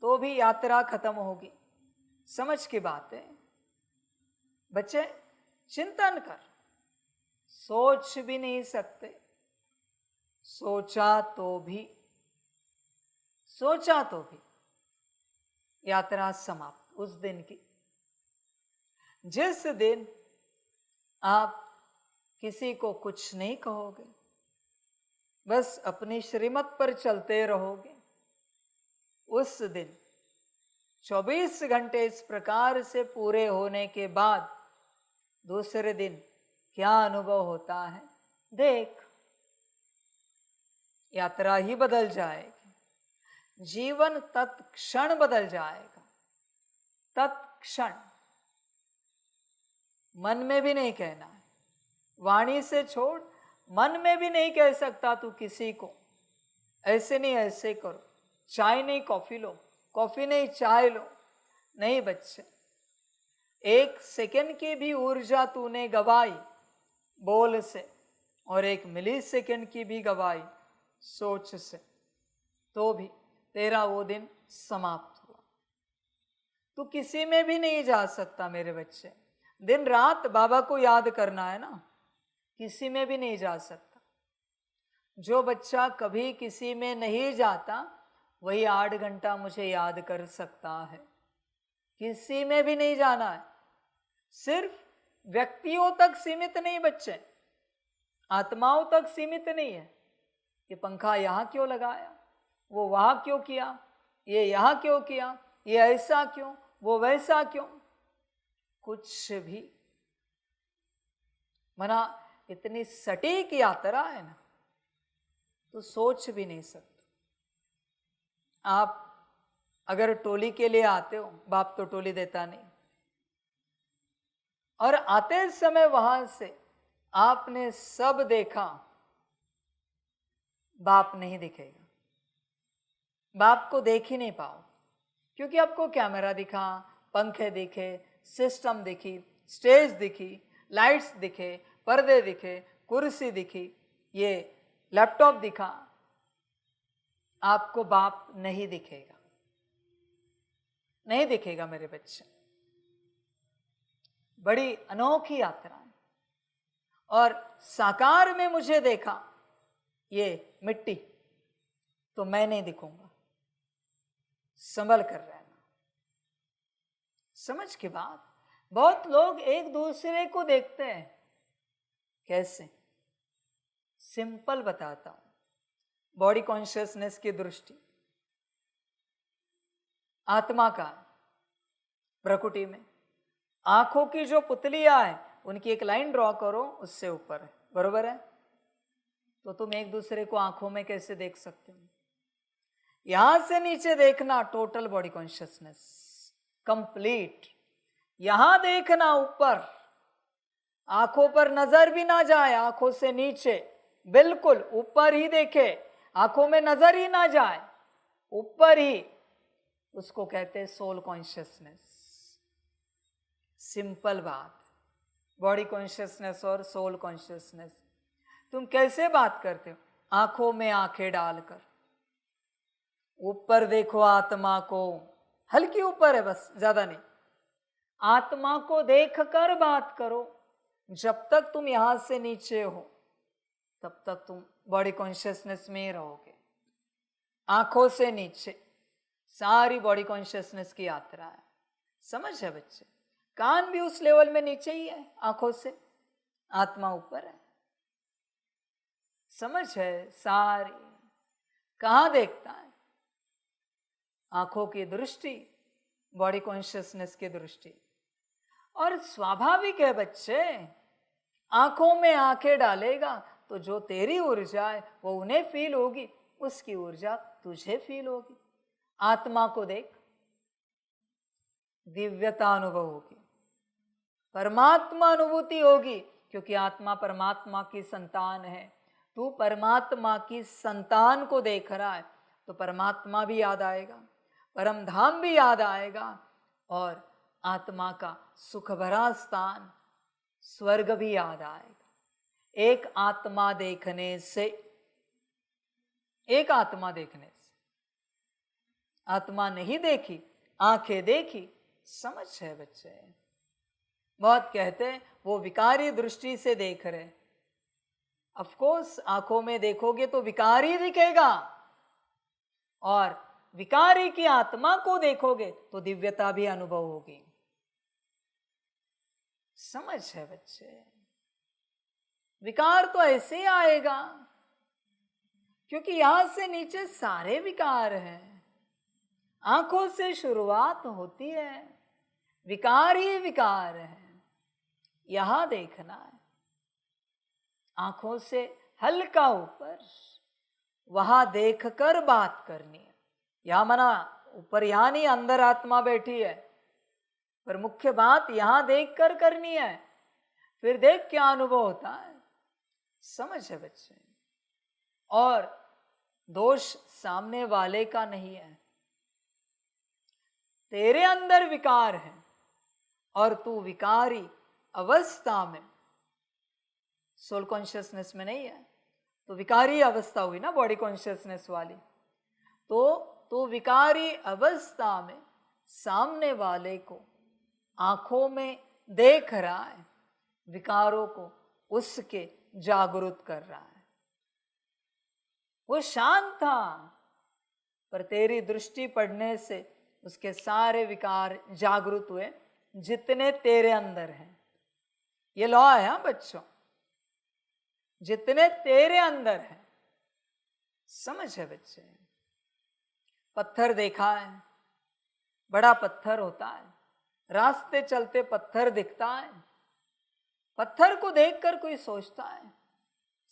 तो भी यात्रा खत्म होगी। समझ की बात है बच्चे? चिंतन कर। सोच भी नहीं सकते, सोचा तो भी यात्रा समाप्त उस दिन की। जिस दिन आप किसी को कुछ नहीं कहोगे, बस अपनी श्रीमत पर चलते रहोगे, उस दिन 24 घंटे इस प्रकार से पूरे होने के बाद दूसरे दिन क्या अनुभव होता है देख। यात्रा ही बदल जाएगी, जीवन तत्क्षण बदल जाएगा, तत्क्षण। मन में भी नहीं कहना है, वाणी से छोड़, मन में भी नहीं कह सकता तू किसी को ऐसे नहीं ऐसे करो, चाय नहीं कॉफी लो, कॉफी नहीं चाय लो। नहीं बच्चे, 1 सेकंड की भी ऊर्जा तूने गवाई बोल से, और 1 मिली सेकंड की भी गवाई सोच से, तो भी तेरा वो दिन समाप्त हुआ। तू किसी में भी नहीं जा सकता मेरे बच्चे। दिन रात बाबा को याद करना है ना, किसी में भी नहीं जा सकता। जो बच्चा कभी किसी में नहीं जाता वही 8 घंटा मुझे याद कर सकता है। किसी में भी नहीं जाना है। सिर्फ व्यक्तियों तक सीमित नहीं बच्चे, आत्माओं तक सीमित नहीं है। ये पंखा यहाँ क्यों लगाया, वो वहाँ क्यों किया, ये यहाँ क्यों किया, ये ऐसा क्यों, वो वैसा क्यों, कुछ भी मना। इतनी सटीक यात्रा है ना, तो सोच भी नहीं सकते। आप अगर टोली के लिए आते हो, बाप तो टोली देता नहीं, और आते समय वहां से आपने सब देखा, बाप नहीं दिखेगा। बाप को देख ही नहीं पाओ, क्योंकि आपको कैमरा दिखा, पंखे दिखे, सिस्टम दिखी, स्टेज दिखी, लाइट्स दिखे, पर्दे दिखे, कुर्सी दिखी, ये लैपटॉप दिखा, आपको बाप नहीं दिखेगा। नहीं दिखेगा मेरे बच्चे। बड़ी अनोखी यात्रा है। और साकार में मुझे देखा ये मिट्टी, तो मैं नहीं दिखूंगा। संभल कर रहना। समझ की बात। बहुत लोग एक दूसरे को देखते हैं कैसे, सिंपल बताता हूं। बॉडी कॉन्शियसनेस की दृष्टि आत्मा का है। प्रकृति में आंखों की जो पुतलियां है उनकी एक लाइन ड्रॉ करो, उससे ऊपर है, बरोबर है? तो तुम एक दूसरे को आंखों में कैसे देख सकते हो? यहां से नीचे देखना, टोटल बॉडी कॉन्शियसनेस कंप्लीट। यहां देखना ऊपर, आंखों पर नजर भी ना जाए, आंखों से नीचे बिल्कुल ऊपर ही देखे, आंखों में नजर ही ना जाए, ऊपर ही, उसको कहते हैं सोल कॉन्शियसनेस। सिंपल बात, बॉडी कॉन्शियसनेस और सोल कॉन्शियसनेस। तुम कैसे बात करते हो? आंखों में आंखें डालकर ऊपर देखो आत्मा को, हल्की ऊपर है बस, ज्यादा नहीं। आत्मा को देखकर बात करो। जब तक तुम यहां से नीचे हो तब तक तुम बॉडी कॉन्शियसनेस में ही रहोगे। आंखों से नीचे सारी बॉडी कॉन्शियसनेस की यात्रा है। समझ है बच्चे? कान भी उस लेवल में नीचे ही है, आंखों से, आत्मा ऊपर है। समझ है? सारी कहां देखता है? आंखों की दृष्टि, बॉडी कॉन्शियसनेस की दृष्टि। और स्वाभाविक है बच्चे, आंखों में आंखें डालेगा तो जो तेरी ऊर्जा है वो उन्हें फील होगी, उसकी ऊर्जा तुझे फील होगी। आत्मा को देख, दिव्यता अनुभव होगी, परमात्मा अनुभूति होगी, क्योंकि आत्मा परमात्मा की संतान है। तू परमात्मा की संतान को देख रहा है तो परमात्मा भी याद आएगा, परम धाम भी याद आएगा, और आत्मा का सुख भरा स्थान स्वर्ग भी याद आएगा। एक आत्मा देखने से, एक आत्मा देखने से, आत्मा नहीं देखी, आंखें देखी। समझ है बच्चे? बहुत कहते हैं वो विकारी दृष्टि से देख रहे। ऑफ कोर्स आंखों में देखोगे तो विकारी दिखेगा, और विकारी की आत्मा को देखोगे तो दिव्यता भी अनुभव होगी। समझ है बच्चे? विकार तो ऐसे ही आएगा, क्योंकि यहां से नीचे सारे विकार हैं। आंखों से शुरुआत होती है, विकार ही विकार है। यहां देखना है, आंखों से हल्का ऊपर, वहां देखकर बात करनी है। यहां मना ऊपर यहां नहीं, अंदर आत्मा बैठी है, पर मुख्य बात यहां देखकर करनी है। फिर देख क्या अनुभव होता है, समझ है बच्चे। और दोष सामने वाले का नहीं है, तेरे अंदर विकार है और तू विकारी अवस्था में, सोल कॉन्शियसनेस में नहीं है, तो विकारी अवस्था हुई ना बॉडी कॉन्शियसनेस वाली। तो विकारी अवस्था में सामने वाले को आंखों में देख रहा है, विकारों को उसके जागरूक कर रहा है। वो शांत था, पर तेरी दृष्टि पड़ने से उसके सारे विकार जागृत हुए जितने तेरे अंदर हैं। ये लॉ है हाँ बच्चों, जितने तेरे अंदर है। समझ है बच्चे। पत्थर देखा है, बड़ा पत्थर होता है, रास्ते चलते पत्थर दिखता है, पत्थर को देखकर कोई सोचता है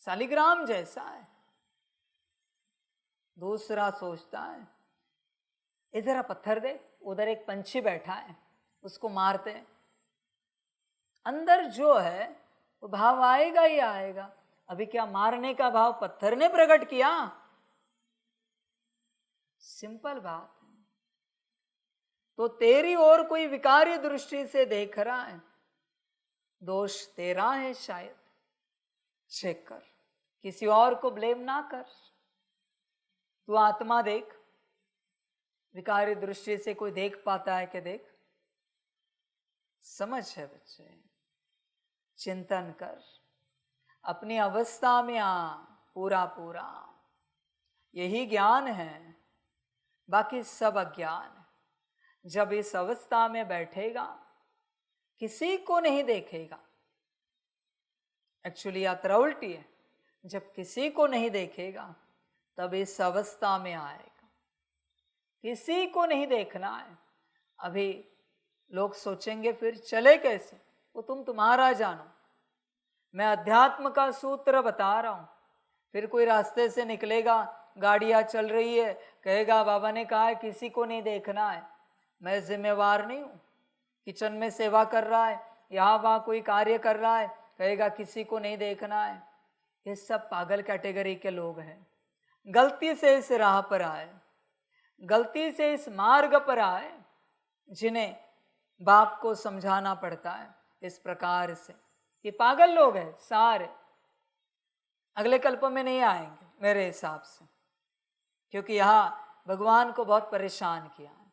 शालिग्राम जैसा है, दूसरा सोचता है ये जरा पत्थर दे, उधर एक पंछी बैठा है उसको मारते हैं। अंदर जो है वो भाव आएगा ही आएगा। अभी क्या मारने का भाव पत्थर ने प्रकट किया? सिंपल बात है। तो तेरी ओर कोई विकारी दृष्टि से देख रहा है, दोष तेरा है शायद, चेक कर, किसी और को ब्लेम ना कर। तू आत्मा देख, विकारी दृष्टि से कोई देख पाता है कि देख। समझ है बच्चे, चिंतन कर, अपनी अवस्था में आ, पूरा पूरा यही ज्ञान है, बाकी सब अज्ञान है। जब इस अवस्था में बैठेगा किसी को नहीं देखेगा, एक्चुअली यात्रा उल्टी है, जब किसी को नहीं देखेगा तब इस अवस्था में आएगा। किसी को नहीं देखना है। अभी लोग सोचेंगे फिर चले कैसे, वो तुम्हारा जानो। मैं अध्यात्म का सूत्र बता रहा हूं। फिर कोई रास्ते से निकलेगा, गाड़ियां चल रही है, कहेगा बाबा ने कहा है किसी को नहीं देखना है, मैं जिम्मेवार नहीं हूं। किचन में सेवा कर रहा है, यहाँ वहाँ कोई कार्य कर रहा है, कहेगा किसी को नहीं देखना है। ये सब पागल कैटेगरी के लोग हैं। गलती से इस राह पर आए, गलती से इस मार्ग पर आए, जिन्हें बाप को समझाना पड़ता है इस प्रकार से कि पागल लोग हैं सारे, अगले कल्प में नहीं आएंगे मेरे हिसाब से, क्योंकि यहाँ भगवान को बहुत परेशान किया है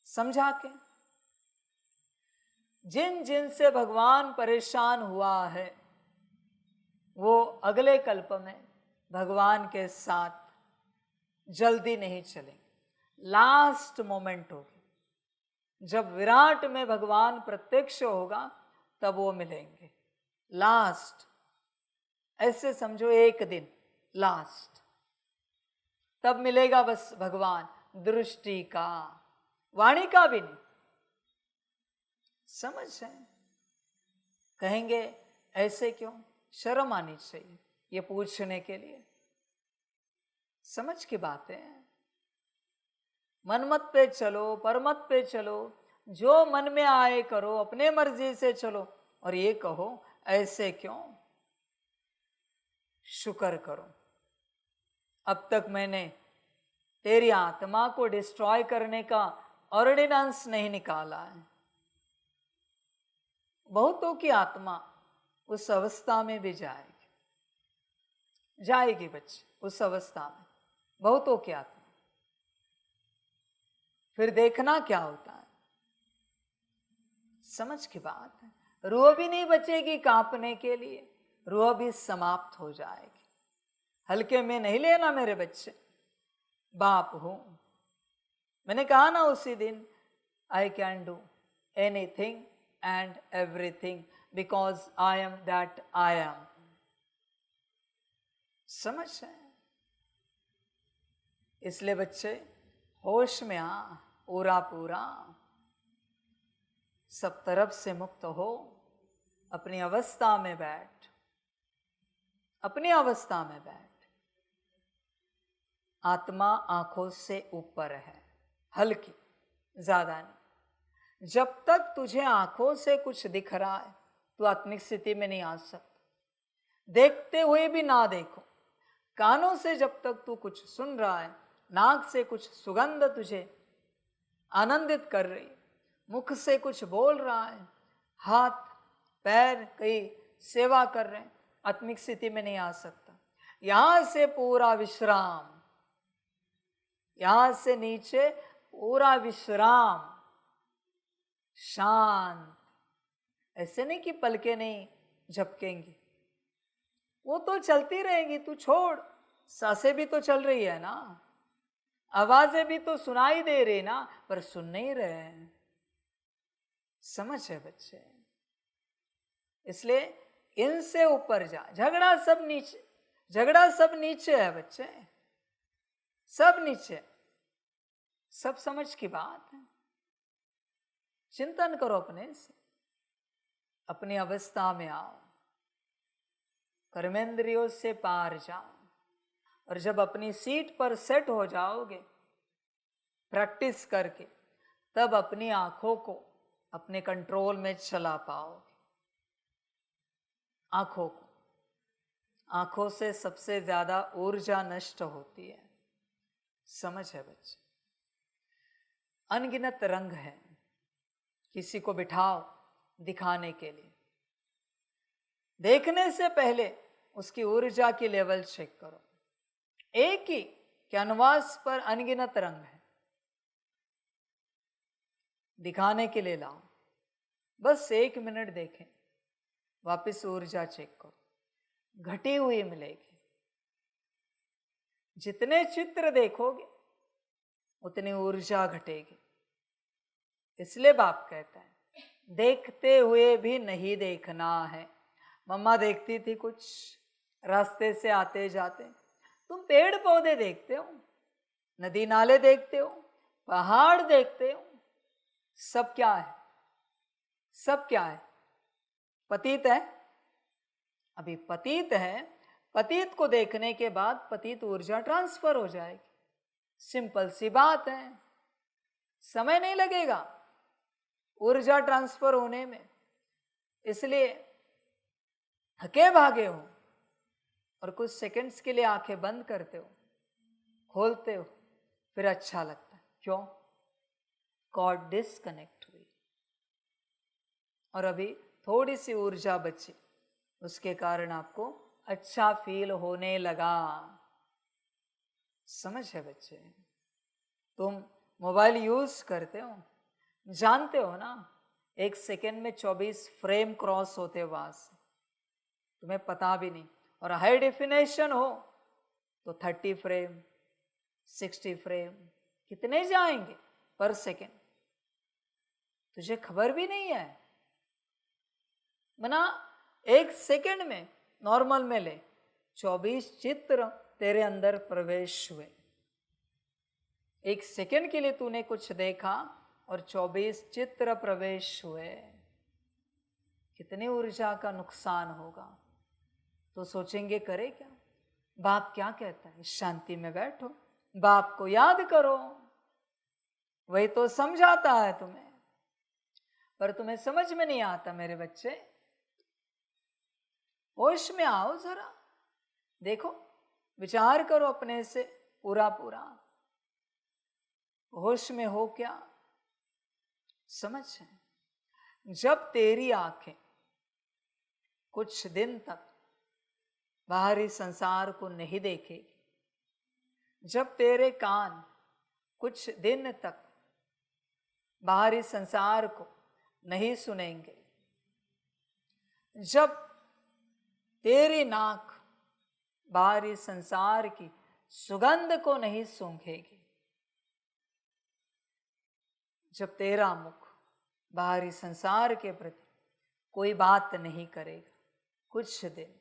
समझा के। जिन जिन से भगवान परेशान हुआ है वो अगले कल्प में भगवान के साथ जल्दी नहीं चलेंगे। लास्ट मोमेंट होगी जब विराट में भगवान प्रत्यक्ष होगा, तब वो मिलेंगे। लास्ट ऐसे समझो, एक दिन लास्ट, तब मिलेगा बस भगवान। दृष्टि का, वाणी का भी नहीं। समझ है? कहेंगे ऐसे क्यों? शर्म आनी चाहिए ये पूछने के लिए। समझ की बातें हैं। मनमत पे चलो, परमत पे चलो, जो मन में आए करो, अपने मर्जी से चलो, और ये कहो ऐसे क्यों? शुक्र करो अब तक मैंने तेरी आत्मा को डिस्ट्रॉय करने का ऑर्डिनेंस नहीं निकाला है। बहुतों की आत्मा उस अवस्था में भी जाएगी बच्चे, उस अवस्था में बहुतों की आत्मा। फिर देखना क्या होता है। समझ की बात है। रूह भी नहीं बचेगी कांपने के लिए, रूह भी समाप्त हो जाएगी। हल्के में नहीं लेना मेरे बच्चे, बाप हूं। मैंने कहा ना उसी दिन, I can do anything and everything because I am that I am. समझ है? इसलिए बच्चे होश में आ, पूरा पूरा सब तरफ से मुक्त हो, अपनी अवस्था में बैठ, अपनी अवस्था में बैठ। आत्मा आंखों से ऊपर है, हल्की, ज्यादा नहीं। जब तक तुझे आंखों से कुछ दिख रहा है तू आत्मिक स्थिति में नहीं आ सकता। देखते हुए भी ना देखो, कानों से जब तक तू कुछ सुन रहा है, नाक से कुछ सुगंध तुझे आनंदित कर रही, मुख से कुछ बोल रहा है, हाथ पैर कई सेवा कर रहे हैं, आत्मिक स्थिति में नहीं आ सकता। यहां से पूरा विश्राम, यहां से नीचे पूरा विश्राम, शांत। ऐसे नहीं कि पलके नहीं झपकेंगी, वो तो चलती रहेंगी, तू छोड़। सांसें भी तो चल रही है ना, आवाजें भी तो सुनाई दे रही ना, पर सुन नहीं रहे हैं। समझ है बच्चे? इसलिए इनसे ऊपर जा। झगड़ा सब नीचे, झगड़ा सब नीचे है बच्चे, सब नीचे। सब समझ की बात है। चिंतन करो अपने से, अपनी अवस्था में आओ, कर्मेंद्रियों से पार जाओ। और जब अपनी सीट पर सेट हो जाओगे प्रैक्टिस करके, तब अपनी आंखों को अपने कंट्रोल में चला पाओगे। आंखों को, आंखों से सबसे ज्यादा ऊर्जा नष्ट होती है। समझ है बच्चे? अनगिनत रंग है, किसी को बिठाओ दिखाने के लिए, देखने से पहले उसकी ऊर्जा की लेवल चेक करो। एक ही कैनवास पर अनगिनत रंग है, दिखाने के लिए लाओ, बस 1 मिनट देखें, वापस ऊर्जा चेक करो, घटी हुई मिलेगी। जितने चित्र देखोगे उतनी ऊर्जा घटेगी। इसलिए बाप कहता है देखते हुए भी नहीं देखना है। मम्मा देखती थी कुछ रास्ते से आते जाते, तुम पेड़ पौधे देखते हो, नदी नाले देखते हो, पहाड़ देखते हो, सब क्या है? सब क्या है? पतित है। अभी पतित है, पतित को देखने के बाद पतित ऊर्जा ट्रांसफर हो जाएगी। सिंपल सी बात है, समय नहीं लगेगा ऊर्जा ट्रांसफर होने में। इसलिए थके भागे हो और कुछ सेकंड्स के लिए आंखें बंद करते हो, खोलते हो, फिर अच्छा लगता है। क्यों? कॉर्ड डिस्कनेक्ट हुई और अभी थोड़ी सी ऊर्जा बची, उसके कारण आपको अच्छा फील होने लगा। समझ है बच्चे? तुम मोबाइल यूज करते हो, जानते हो ना 1 सेकेंड में 24 फ्रेम क्रॉस होते हैं वहां से, तुम्हें पता भी नहीं। और हाई डेफिनेशन हो तो 30 फ्रेम 60 फ्रेम कितने जाएंगे पर सेकेंड, तुझे खबर भी नहीं है। मना 1 सेकेंड में नॉर्मल में ले 24 चित्र तेरे अंदर प्रवेश हुए। 1 सेकेंड के लिए तूने कुछ देखा और 24 चित्र प्रवेश हुए, कितनी ऊर्जा का नुकसान होगा। तो सोचेंगे करे क्या? बाप क्या कहता है? शांति में बैठो, बाप को याद करो, वही तो समझाता है तुम्हें, पर तुम्हें समझ में नहीं आता मेरे बच्चे। होश में आओ जरा, देखो, विचार करो अपने से पूरा पूरा, होश में हो क्या? समझ है? जब तेरी आंखें कुछ दिन तक बाहरी संसार को नहीं देखेगी, जब तेरे कान कुछ दिन तक बाहरी संसार को नहीं सुनेंगे, जब तेरी नाक बाहरी संसार की सुगंध को नहीं सूंघेगी, जब तेरा मुख बाहरी संसार के प्रति कोई बात नहीं करेगा कुछ दिन,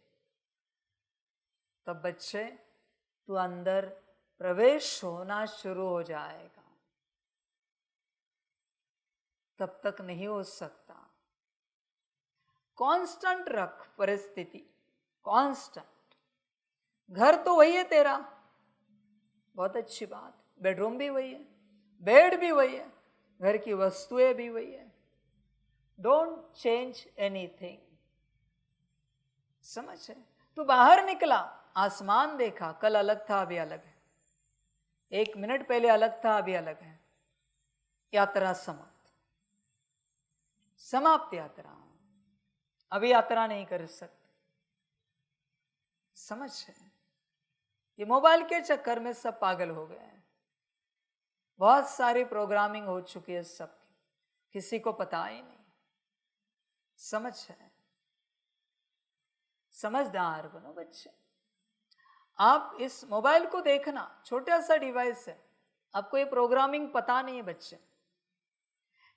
तब बच्चे तू अंदर प्रवेश होना शुरू हो जाएगा। तब तक नहीं हो सकता। कांस्टेंट रख परिस्थिति, कांस्टेंट। घर तो वही है तेरा, बहुत अच्छी बात, बेडरूम भी वही है, बेड भी वही है, घर की वस्तुएं भी वही है। Don't change anything. समझ है? तू बाहर निकला, आसमान देखा, कल अलग था अभी अलग है, 1 मिनट पहले अलग था अभी अलग है। यात्रा समाप्त, समाप्त यात्रा, अभी यात्रा नहीं कर सकते। समझ है? ये मोबाइल के चक्कर में सब पागल हो गए हैं, बहुत सारी प्रोग्रामिंग हो चुकी है सबकी, किसी को पता ही नहीं। समझ है? समझदार बनो बच्चे। आप इस मोबाइल को देखना, छोटा सा डिवाइस है, आपको ये प्रोग्रामिंग पता नहीं है बच्चे।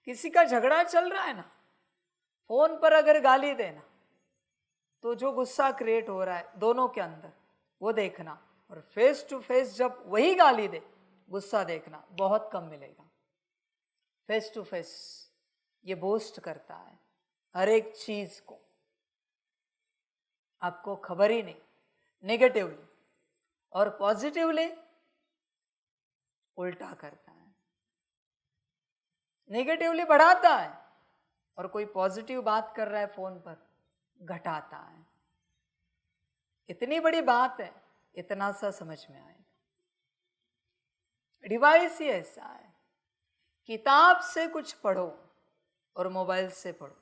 किसी का झगड़ा चल रहा है ना, फोन पर अगर गाली देना तो जो गुस्सा क्रिएट हो रहा है दोनों के अंदर, वो देखना, और फेस टू फेस जब वही गाली दे, गुस्सा देखना, बहुत कम मिलेगा। फेस टू फेस ये बूस्ट करता है हर एक चीज को, आपको खबर ही नहीं। नेगेटिवली और पॉजिटिवली उल्टा करता है, नेगेटिवली बढ़ाता है, और कोई पॉजिटिव बात कर रहा है फोन पर, घटाता है। इतनी बड़ी बात है, इतना सा समझ में आएगा। डिवाइस ही ऐसा है, किताब से कुछ पढ़ो और मोबाइल से पढ़ो,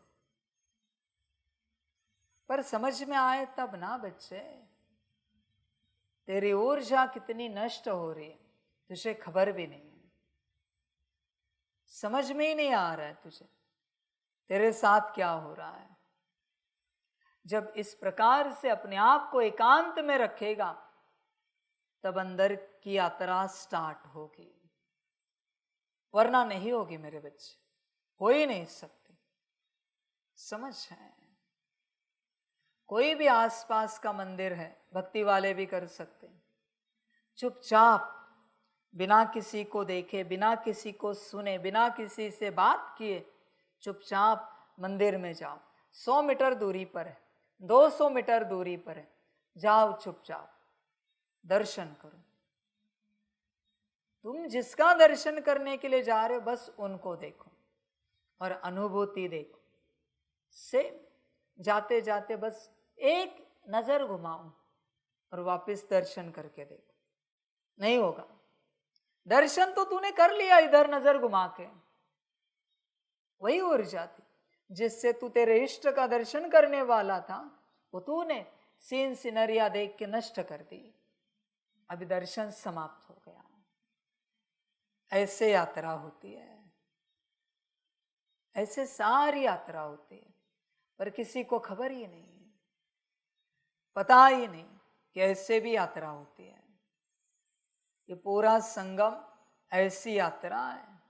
पर समझ में आए तब ना बच्चे। तेरी ऊर्जा कितनी नष्ट हो रही है तुझे खबर भी नहीं है, समझ में ही नहीं आ रहा है तुझे तेरे साथ क्या हो रहा है। जब इस प्रकार से अपने आप को एकांत में रखेगा, तब अंदर की यात्रा स्टार्ट होगी, वरना नहीं होगी मेरे बच्चे, हो ही नहीं सकती। समझ है? कोई भी आसपास का मंदिर है, भक्ति वाले भी कर सकते हैं, चुपचाप बिना किसी को देखे, बिना किसी को सुने, बिना किसी से बात किए, चुपचाप मंदिर में जाओ। 100 मीटर दूरी पर है, 200 मीटर दूरी पर है, जाओ चुपचाप, दर्शन करो। तुम जिसका दर्शन करने के लिए जा रहे हो, बस उनको देखो और अनुभूति देखो। से जाते जाते बस एक नजर घुमाओ और वापस दर्शन करके देखो, नहीं होगा। दर्शन तो तूने कर लिया इधर नजर घुमा के, वही ऊर्जा थी जिससे तू तेरे इष्ट का दर्शन करने वाला था, वो तूने सीन सिनरिया देख के नष्ट कर दी। अभी दर्शन समाप्त हो गया। ऐसे यात्रा होती है, ऐसे सारी यात्रा होती है, पर किसी को खबर ही नहीं, पता ही नहीं कि ऐसे भी यात्रा होती है। ये पूरा संगम ऐसी यात्रा है।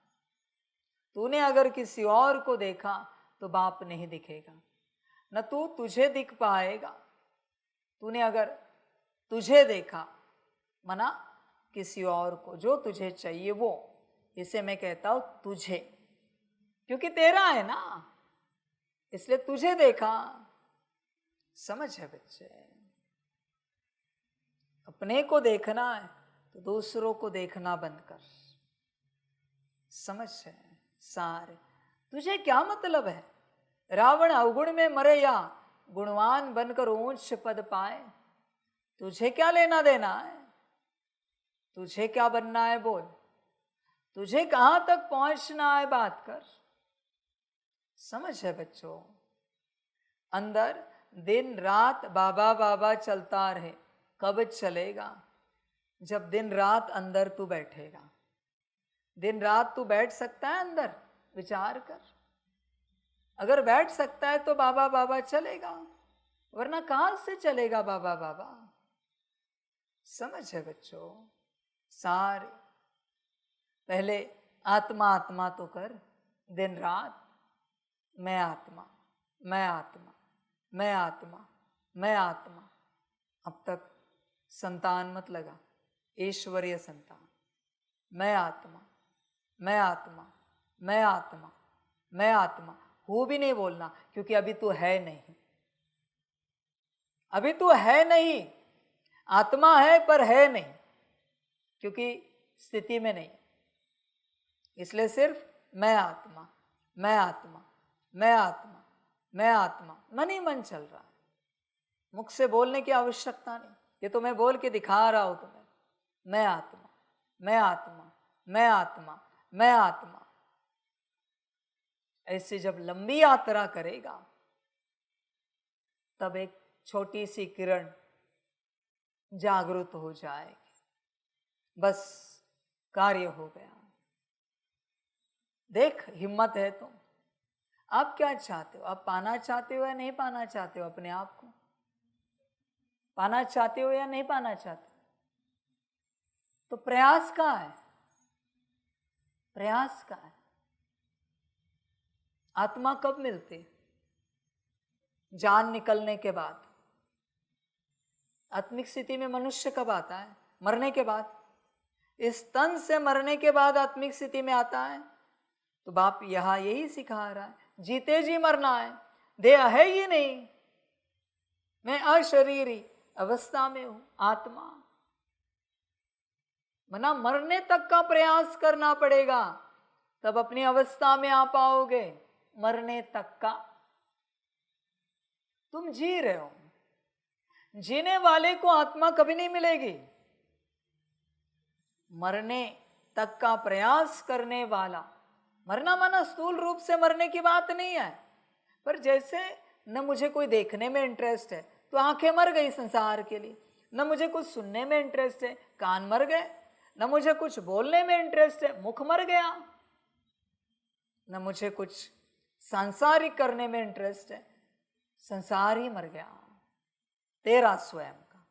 तूने अगर किसी और को देखा तो बाप नहीं दिखेगा, न तू तुझे दिख पाएगा। तूने अगर तुझे देखा, मना किसी और को, जो तुझे चाहिए वो, इसे मैं कहता हूं तुझे, क्योंकि तेरा है ना, इसलिए तुझे देखा। समझ है बच्चे? अपने को देखना है तो दूसरों को देखना बंद कर। समझ है? सारे तुझे क्या मतलब है? रावण अवगुण में मरे या गुणवान बनकर ऊंच पद पाए, तुझे क्या लेना देना है? तुझे क्या बनना है बोल? तुझे कहां तक पहुंचना है बात कर। समझ है बच्चों? अंदर दिन रात बाबा बाबा चलता रहे, कब चलेगा? जब दिन रात अंदर तू बैठेगा। दिन रात तू बैठ सकता है अंदर? विचार कर। अगर बैठ सकता है तो बाबा बाबा चलेगा, वरना कहां से चलेगा बाबा बाबा। समझ है बच्चों? सारे पहले आत्मा आत्मा तो कर, दिन रात मैं आत्मा, मैं आत्मा, मैं आत्मा, मैं आत्मा। अब तक संतान मत लगा, ईश्वरीय संतान। मैं आत्मा, मैं आत्मा, मैं आत्मा, मैं आत्मा। हूँ भी नहीं बोलना, क्योंकि अभी तू है नहीं। अभी तू है नहीं, आत्मा है पर है नहीं, क्योंकि स्थिति में नहीं। इसलिए सिर्फ मैं आत्मा, मैं आत्मा, मैं आत्मा, मैं आत्मा, मन ही मन चल रहा है। मुख से बोलने की आवश्यकता नहीं, ये तो मैं बोल के दिखा रहा हूं तुम्हें। मैं आत्मा, मैं आत्मा, मैं आत्मा, मैं आत्मा। ऐसे जब लंबी यात्रा करेगा तब एक छोटी सी किरण जागृत हो जाएगी, बस कार्य हो गया। देख, हिम्मत है तुम। आप क्या चाहते हो? आप पाना चाहते हो या नहीं पाना चाहते हो? अपने आप को पाना चाहते हो या नहीं पाना चाहते? तो प्रयास कहाँ है? प्रयास कहाँ है? आत्मा कब मिलती? जान निकलने के बाद। आत्मिक स्थिति में मनुष्य कब आता है? मरने के बाद। इस तन से मरने के बाद आत्मिक स्थिति में आता है। तो बाप यहां यही सिखा रहा है, जीते जी मरना है। देह है ही नहीं, मैं अशरीरी अवस्था में हूं, आत्मा। मना मरने तक का प्रयास करना पड़ेगा, तब अपनी अवस्था में आ पाओगे। मरने तक का तुम जी रहे हो। जीने वाले को आत्मा कभी नहीं मिलेगी। मरने तक का प्रयास करने वाला, मरना माना स्थूल रूप से मरने की बात नहीं है, पर जैसे न मुझे कोई देखने में इंटरेस्ट है तो आंखें मर गई संसार के लिए, न मुझे कुछ सुनने में इंटरेस्ट है, कान मर गए, न मुझे कुछ बोलने में इंटरेस्ट है, मुख मर गया, न मुझे कुछ सांसारिक करने में इंटरेस्ट है, संसार ही मर गया तेरा स्वयं का।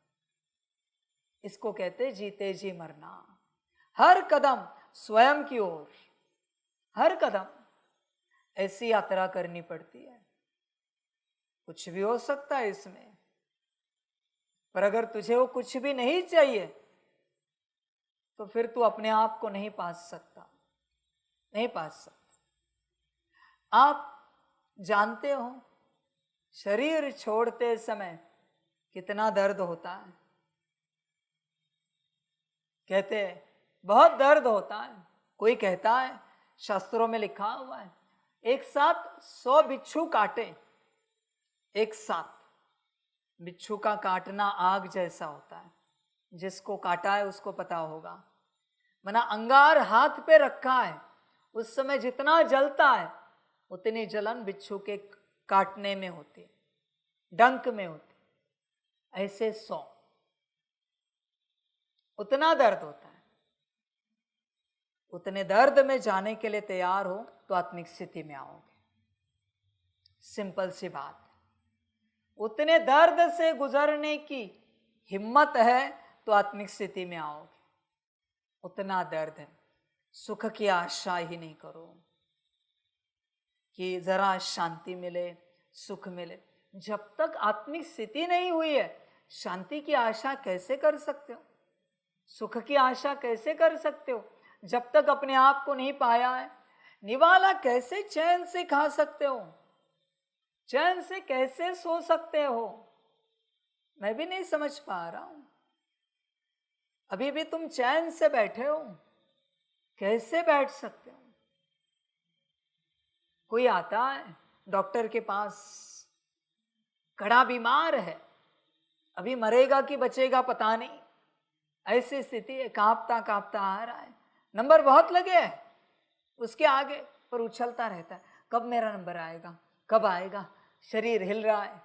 इसको कहते जीते जी मरना। हर कदम स्वयं की ओर, हर कदम ऐसी यात्रा करनी पड़ती है। कुछ भी हो सकता है इसमें, पर अगर तुझे वो कुछ भी नहीं चाहिए तो फिर तू अपने आप को नहीं पा सकता, नहीं पा सकता। आप जानते हो शरीर छोड़ते समय कितना दर्द होता है। कहते हैं बहुत दर्द होता है। कोई कहता है, शास्त्रों में लिखा हुआ है, एक साथ 100 बिच्छू काटे, एक साथ। बिच्छू का काटना आग जैसा होता है, जिसको काटा है उसको पता होगा। मना अंगार हाथ पे रखा है, उस समय जितना जलता है उतनी जलन बिच्छू के काटने में होती, डंक में होती। ऐसे 100, उतना दर्द होता है। उतने दर्द में जाने के लिए तैयार हो तो आत्मिक स्थिति में आओगे। सिंपल सी बात। उतने दर्द से गुजरने की हिम्मत है तो आत्मिक स्थिति में आओगे। उतना दर्द है, सुख की आशा ही नहीं करो कि जरा शांति मिले, सुख मिले। जब तक आत्मिक स्थिति नहीं हुई है, शांति की आशा कैसे कर सकते हो? सुख की आशा कैसे कर सकते हो? जब तक अपने आप को नहीं पाया है। निवाला कैसे चैन से खा सकते हो? चैन से कैसे सो सकते हो? मैं भी नहीं समझ पा रहा हूं। अभी भी तुम चैन से बैठे हो, कैसे बैठ सकते हो? कोई आता है डॉक्टर के पास, कड़ा बीमार है, अभी मरेगा कि बचेगा पता नहीं, ऐसी स्थिति है, कांपता कांपता आ रहा है, नंबर बहुत लगे है उसके आगे, पर उछलता रहता है, कब मेरा नंबर आएगा, कब आएगा? शरीर हिल रहा है।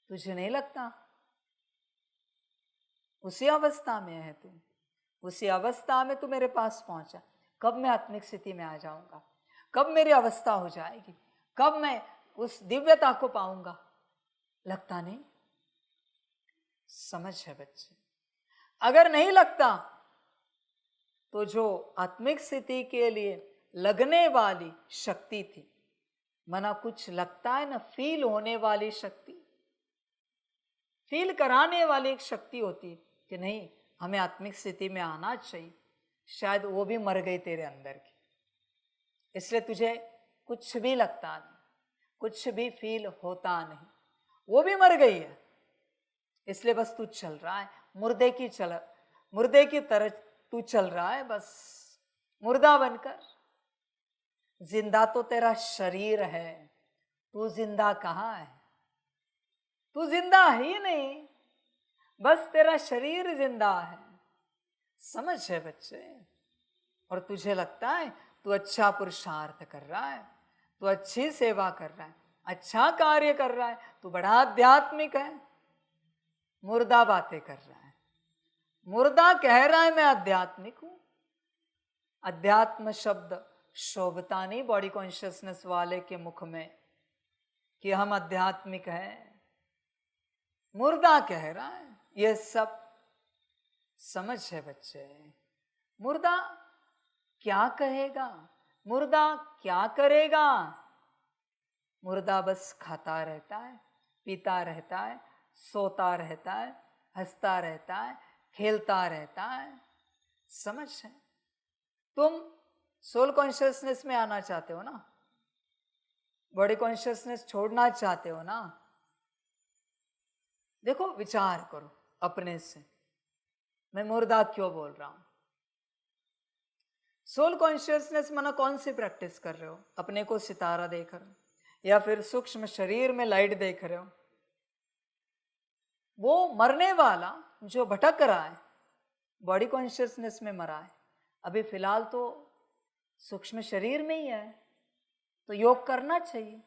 तुझे नहीं लगता उसी अवस्था में है तू? उसी अवस्था में तू मेरे पास पहुंचा। कब मैं आत्मिक स्थिति में आ जाऊंगा? कब मेरी अवस्था हो जाएगी? कब मैं उस दिव्यता को पाऊंगा? लगता नहीं। समझ है बच्चे? अगर नहीं लगता तो जो आत्मिक स्थिति के लिए लगने वाली शक्ति थी, मना कुछ लगता है ना, फील होने वाली शक्ति, फील कराने वाली एक शक्ति होती कि नहीं हमें आत्मिक स्थिति में आना चाहिए, शायद वो भी मर गई तेरे अंदर की। इसलिए तुझे कुछ भी लगता नहीं, कुछ भी फील होता नहीं। वो भी मर गई है, इसलिए बस तू चल रहा है मुर्दे की तरह तू चल रहा है, बस मुर्दा बनकर। जिंदा तो तेरा शरीर है, तू जिंदा कहाँ है? तू जिंदा ही नहीं, बस तेरा शरीर जिंदा है। समझ है बच्चे? और तुझे लगता है तू अच्छा पुरुषार्थ कर रहा है, तू अच्छी सेवा कर रहा है, अच्छा कार्य कर रहा है, तू बड़ा आध्यात्मिक है। मुर्दा बातें कर रहा है, मुर्दा कह रहा है मैं आध्यात्मिक हूं। अध्यात्म शब्द शोभता नहीं बॉडी कॉन्शियसनेस वाले के मुख में कि हम आध्यात्मिक हैं। मुर्दा कह रहा है ये सब। समझ है बच्चे? मुर्दा क्या कहेगा, मुर्दा क्या करेगा? मुर्दा बस खाता रहता है, पीता रहता है, सोता रहता है, हंसता रहता है, खेलता रहता है। समझ है? तुम सोल कॉन्शियसनेस में आना चाहते हो ना, बॉडी कॉन्शियसनेस छोड़ना चाहते हो ना? देखो, विचार करो अपने से, मैं मुर्दा क्यों बोल रहा हूं? सोल कॉन्शियसनेस माना कौन सी प्रैक्टिस कर रहे हो? अपने को सितारा देख रहे हो या फिर सूक्ष्म शरीर में लाइट देख रहे हो? वो मरने वाला जो भटक रहा है बॉडी कॉन्शियसनेस में मरा है, अभी फिलहाल तो सूक्ष्म शरीर में ही है, तो योग करना चाहिए।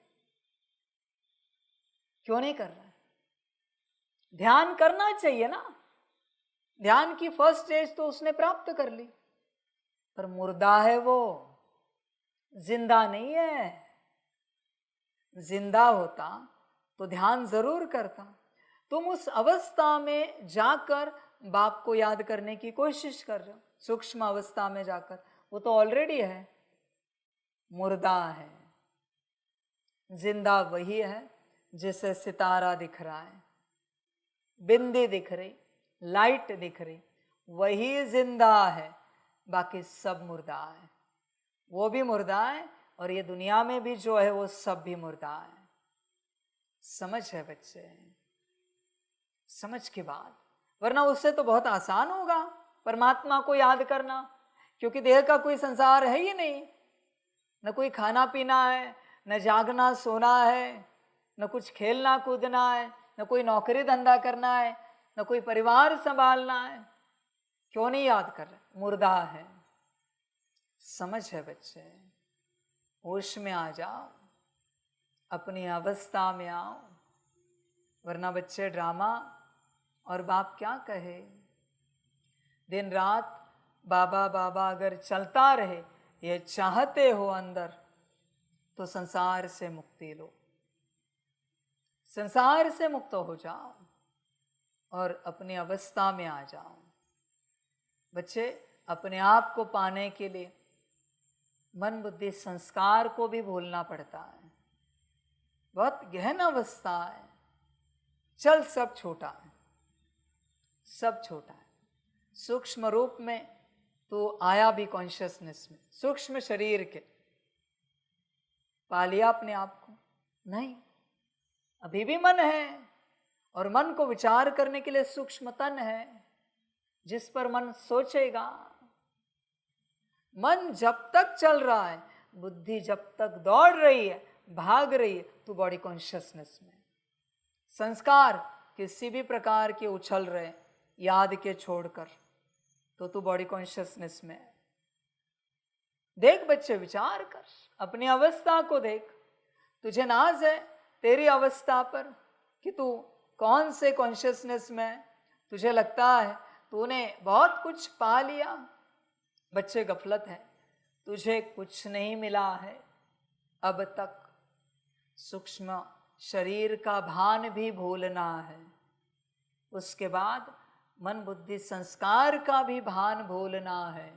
क्यों नहीं कर रहा है? ध्यान करना चाहिए ना। ध्यान की फर्स्ट स्टेज तो उसने प्राप्त कर ली, पर मुर्दा है वो, जिंदा नहीं है। जिंदा होता तो ध्यान जरूर करता। तुम उस अवस्था में जाकर बाप को याद करने की कोशिश कर रहे हो, सूक्ष्म अवस्था में जाकर, वो तो ऑलरेडी है। मुर्दा है। जिंदा वही है जिसे सितारा दिख रहा है, बिंदी दिख रही, लाइट दिख रही, वही जिंदा है। बाकी सब मुर्दा है। वो भी मुर्दा है और ये दुनिया में भी जो है वो सब भी मुर्दा है। समझ है बच्चे? समझ के बाद, वरना उससे तो बहुत आसान होगा परमात्मा को याद करना, क्योंकि देह का कोई संसार है ही नहीं। न कोई खाना पीना है, न जागना सोना है, न कुछ खेलना कूदना है, न कोई नौकरी धंधा करना है, न कोई परिवार संभालना है। क्यों नहीं याद कर रहे? मुर्दा है। समझ है बच्चे? होश में आ जाओ, अपनी अवस्था में आओ, वरना बच्चे ड्रामा और बाप क्या कहे। दिन रात बाबा बाबा अगर चलता रहे, ये चाहते हो अंदर, तो संसार से मुक्ति लो, संसार से मुक्त हो जाओ और अपनी अवस्था में आ जाओ। बच्चे, अपने आप को पाने के लिए मन बुद्धि संस्कार को भी भूलना पड़ता है। बहुत गहन अवस्था है। चल, सब छोटा है, सब छोटा है। सूक्ष्म रूप में तो आया भी कॉन्शियसनेस में, सूक्ष्म शरीर के पा लिया अपने आप को? नहीं, अभी भी मन है, और मन को विचार करने के लिए सूक्ष्म तन है जिस पर मन सोचेगा। मन जब तक चल रहा है, बुद्धि जब तक दौड़ रही है, भाग रही है, तो बॉडी कॉन्शियसनेस में। संस्कार किसी भी प्रकार के उछल रहे याद के छोड़कर, तो तू बॉडी कॉन्शियसनेस में है। देख बच्चे, विचार कर, अपनी अवस्था को देख। तुझे नाज है तेरी अवस्था पर कि तू कौन से कॉन्शियसनेस में है। तुझे लगता है तूने बहुत कुछ पा लिया। बच्चे, गफलत है, तुझे कुछ नहीं मिला है अब तक। सूक्ष्म शरीर का भान भी भूलना है, उसके बाद मन बुद्धि संस्कार का भी भान भूलना है।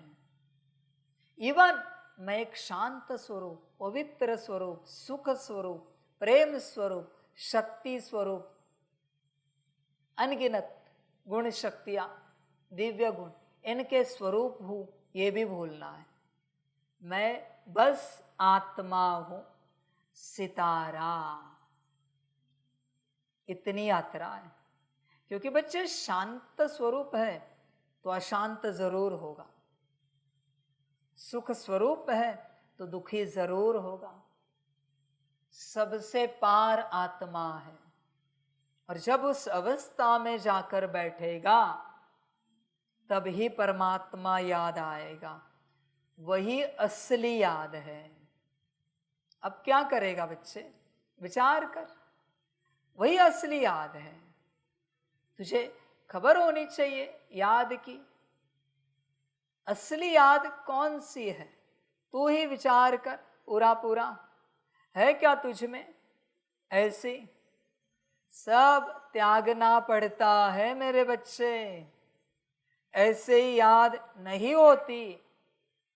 इवन मैं एक शांत स्वरूप, पवित्र स्वरूप, सुख स्वरूप, प्रेम स्वरूप, शक्ति स्वरूप, अनगिनत गुण शक्तियां, दिव्य गुण, इनके स्वरूप हूं, ये भी भूलना है। मैं बस आत्मा हूं, सितारा। इतनी यात्रा है। क्योंकि बच्चे शांत स्वरूप है तो अशांत जरूर होगा, सुख स्वरूप है तो दुखी जरूर होगा। सबसे पार आत्मा है, और जब उस अवस्था में जाकर बैठेगा तब ही परमात्मा याद आएगा, वही असली याद है। अब क्या करेगा बच्चे, विचार कर, वही असली याद है। तुझे खबर होनी चाहिए याद की, असली याद कौन सी है, तू ही विचार कर। पूरा पूरा है क्या तुझ में ऐसी? सब त्यागना पड़ता है मेरे बच्चे, ऐसे ही याद नहीं होती।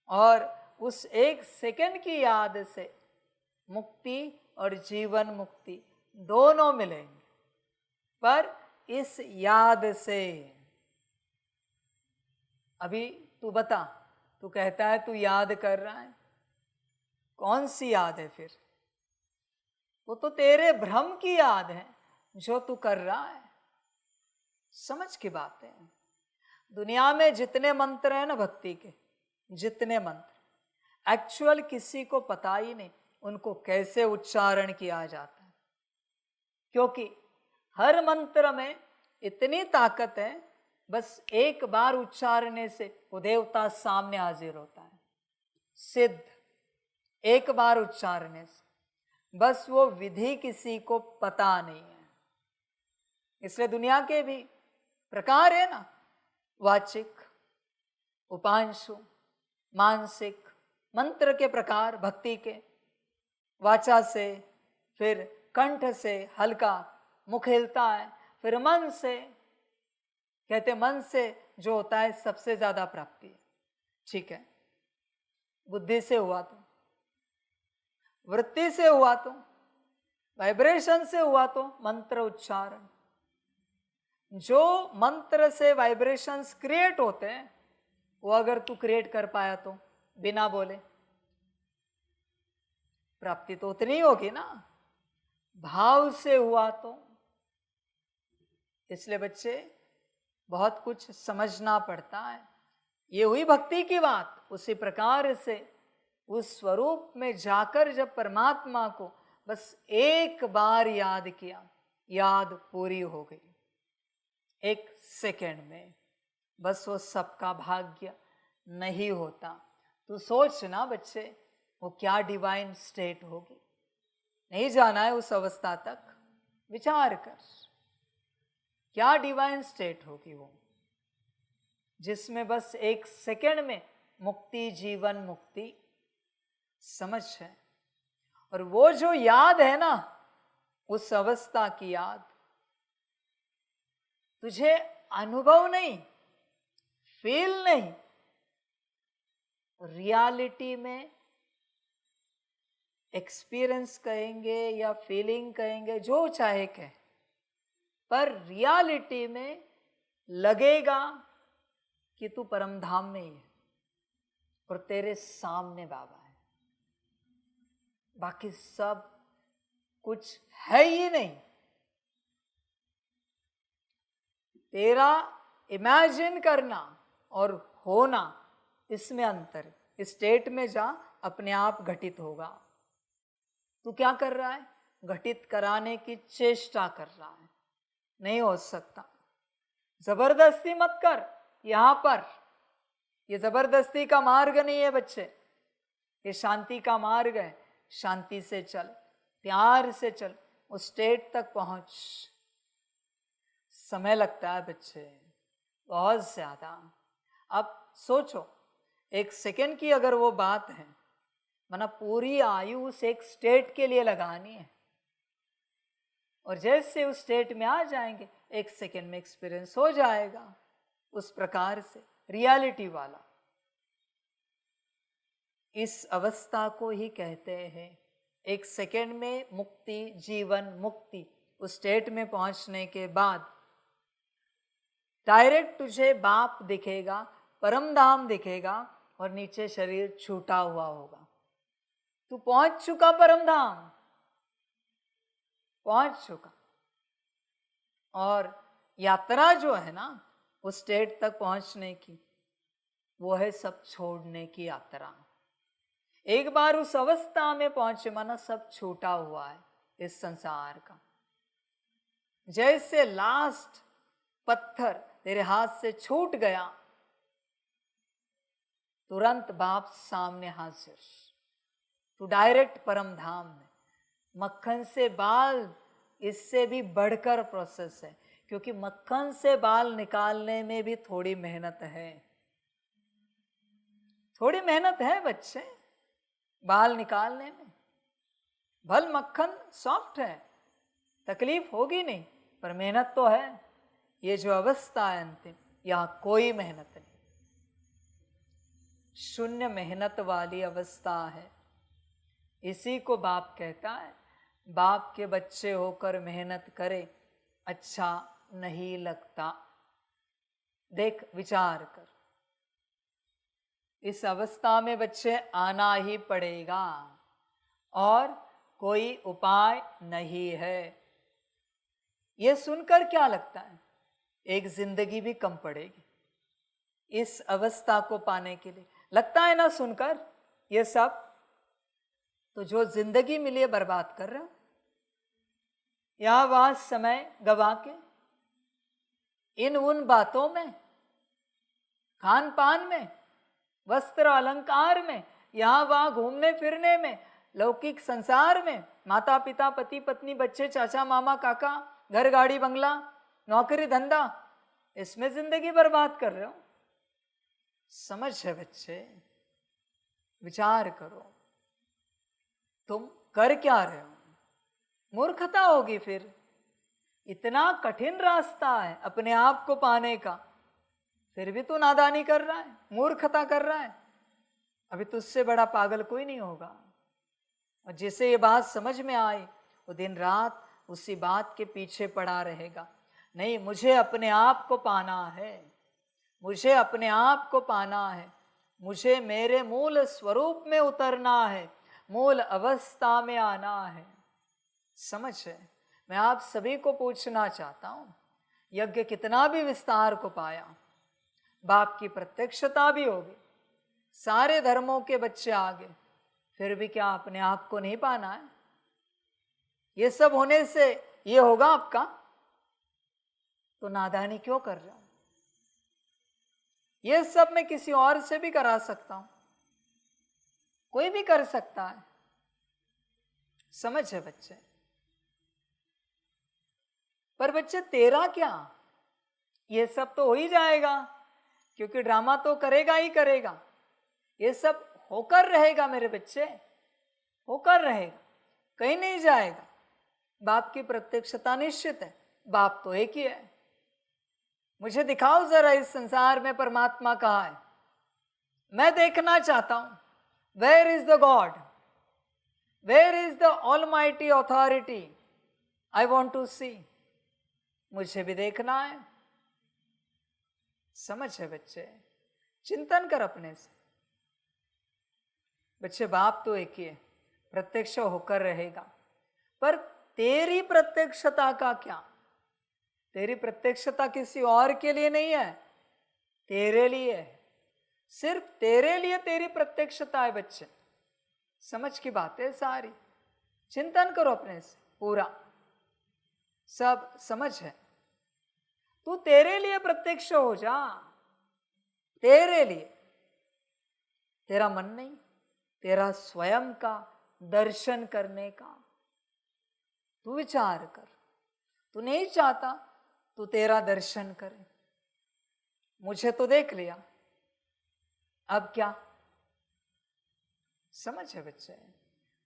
और उस एक सेकंड की याद से मुक्ति और जीवन मुक्ति दोनों मिलेंगे, पर इस याद से। अभी तू बता, तू कहता है तू याद कर रहा है, कौन सी याद है फिर? वो तो तेरे भ्रम की याद है जो तू कर रहा है। समझ की बात है। दुनिया में जितने मंत्र हैं ना भक्ति के, जितने मंत्र, एक्चुअल किसी को पता ही नहीं उनको कैसे उच्चारण किया जाता है, क्योंकि हर मंत्र में इतनी ताकत है, बस एक बार उच्चारने से वो देवता सामने हाजिर होता है, सिद्ध। एक बार उच्चारने से, बस वो विधि किसी को पता नहीं है। इसलिए दुनिया के भी प्रकार है ना, वाचिक, उपांशु, मानसिक, मंत्र के प्रकार भक्ति के। वाचा से, फिर कंठ से हल्का मुख हिलता है, फिर मन से, कहते मन से जो होता है सबसे ज्यादा प्राप्ति है। ठीक है, बुद्धि से हुआ तो, वृत्ति से हुआ तो, वाइब्रेशन से हुआ तो मंत्र उच्चारण। जो मंत्र से वाइब्रेशंस क्रिएट होते हैं वो अगर तू क्रिएट कर पाया तो बिना बोले, प्राप्ति तो उतनी होगी ना। भाव से हुआ तो। इसलिए बच्चे बहुत कुछ समझना पड़ता है। ये हुई भक्ति की बात। उसी प्रकार से उस स्वरूप में जाकर जब परमात्मा को बस एक बार याद किया, याद पूरी हो गई एक सेकंड में। बस वो सबका भाग्य नहीं होता। तू सोच ना बच्चे, वो क्या डिवाइन स्टेट होगी। नहीं जाना है उस अवस्था तक, विचार कर क्या डिवाइन स्टेट होगी वो, जिसमें बस एक सेकंड में मुक्ति, जीवन मुक्ति। समझ है। और वो जो याद है ना, उस अवस्था की याद तुझे अनुभव नहीं, फील नहीं, रियलिटी में एक्सपीरियंस कहेंगे या फीलिंग कहेंगे, जो चाहे कहे, पर रियलिटी में लगेगा कि तू परम धाम में ही है और तेरे सामने बाबा है, बाकी सब कुछ है ही नहीं। तेरा इमेजिन करना और होना, इसमें अंतर। इस स्टेट में जा, अपने आप घटित होगा। तू क्या कर रहा है? घटित कराने की चेष्टा कर रहा है। नहीं हो सकता। जबरदस्ती मत कर। यहां पर ये जबरदस्ती का मार्ग नहीं है बच्चे, ये शांति का मार्ग है। शांति से चल, प्यार से चल, उस स्टेट तक पहुंच। समय लगता है बच्चे, बहुत ज्यादा। अब सोचो, एक सेकंड की अगर वो बात है, माना पूरी आयु उस एक स्टेट के लिए लगानी है, और जैसे उस स्टेट में आ जाएंगे, एक सेकंड में एक्सपीरियंस हो जाएगा। उस प्रकार से रियलिटी वाला, इस अवस्था को ही कहते हैं एक सेकंड में मुक्ति, जीवन मुक्ति। उस स्टेट में पहुंचने के बाद डायरेक्ट तुझे बाप दिखेगा, परम धाम दिखेगा, और नीचे शरीर छूटा हुआ होगा। तू पहुंच चुका परम धाम, पहुंच चुका। और यात्रा जो है ना उस स्टेट तक पहुंचने की, वो है सब छोड़ने की यात्रा। एक बार उस अवस्था में पहुंचे माना सब छूटा हुआ है इस संसार का। जैसे लास्ट पत्थर तेरे हाथ से छूट गया, तुरंत बाप सामने हाजिर, तू डायरेक्ट परम धाम में। मक्खन से बाल इससे भी बढ़कर प्रोसेस है, क्योंकि मक्खन से बाल निकालने में भी थोड़ी मेहनत है, थोड़ी मेहनत है बच्चे बाल निकालने में। भल मक्खन सॉफ्ट है, तकलीफ होगी नहीं, पर मेहनत तो है। ये जो अवस्था है अंतिम, यहां कोई मेहनत नहीं, शून्य मेहनत वाली अवस्था है। इसी को बाप कहता है, बाप के बच्चे होकर मेहनत करे अच्छा नहीं लगता। देख विचार कर, इस अवस्था में बच्चे आना ही पड़ेगा और कोई उपाय नहीं है। यह सुनकर क्या लगता है, एक जिंदगी भी कम पड़ेगी इस अवस्था को पाने के लिए, लगता है ना सुनकर ये सब। तो जो जिंदगी मिली है बर्बाद कर रहे हो, या वहां समय गवा के इन उन बातों में, खान पान में, वस्त्र अलंकार में, यहां वहां घूमने फिरने में, लौकिक संसार में, माता पिता पति पत्नी बच्चे चाचा मामा काका, घर गाड़ी बंगला नौकरी धंधा, इसमें जिंदगी बर्बाद कर रहे हो। समझ है बच्चे, विचार करो तुम कर क्या रहे हो। मूर्खता होगी फिर, इतना कठिन रास्ता है अपने आप को पाने का, फिर भी तू नादानी कर रहा है, मूर्खता कर रहा है। अभी तुझसे बड़ा पागल कोई नहीं होगा। और जिसे ये बात समझ में आई वो दिन रात उसी बात के पीछे पड़ा रहेगा। नहीं, मुझे अपने आप को पाना है, मुझे अपने आप को पाना है, मुझे मेरे मूल स्वरूप में उतरना है, मूल अवस्था में आना है। समझ है। मैं आप सभी को पूछना चाहता हूं, यज्ञ कितना भी विस्तार को पाया, बाप की प्रत्यक्षता भी होगी, सारे धर्मों के बच्चे आगे, फिर भी क्या अपने आप को नहीं पाना है? ये सब होने से ये होगा आपका? तो नादानी क्यों कर रहा हूं? ये सब मैं किसी और से भी करा सकता हूं, कोई भी कर सकता है। समझ है बच्चे? पर बच्चे तेरा क्या? ये सब तो हो ही जाएगा, क्योंकि ड्रामा तो करेगा ही करेगा। ये सब होकर रहेगा मेरे बच्चे, होकर रहेगा, कहीं नहीं जाएगा। बाप की प्रत्यक्षता निश्चित है, बाप तो एक ही है। मुझे दिखाओ जरा इस संसार में परमात्मा कहाँ है, मैं देखना चाहता हूं। Where is the God, where is the almighty authority, I want to see. मुझे भी देखना है। समझ है बच्चे? चिंतन कर अपने से। बच्चे बाप तो एक ही है, प्रत्यक्ष होकर रहेगा, पर तेरी प्रत्यक्षता का क्या? तेरी प्रत्यक्षता किसी और के लिए नहीं है, तेरे लिए है। सिर्फ तेरे लिए तेरी प्रत्यक्षता है बच्चे। समझ की बात है सारी। चिंतन करो अपने से पूरा, सब समझ है। तू तेरे लिए प्रत्यक्ष हो जा, तेरे लिए। तेरा मन नहीं, तेरा स्वयं का दर्शन करने का तू विचार कर। तू नहीं चाहता तू तेरा दर्शन करे। मुझे तो देख लिया, अब क्या? समझ है बच्चे?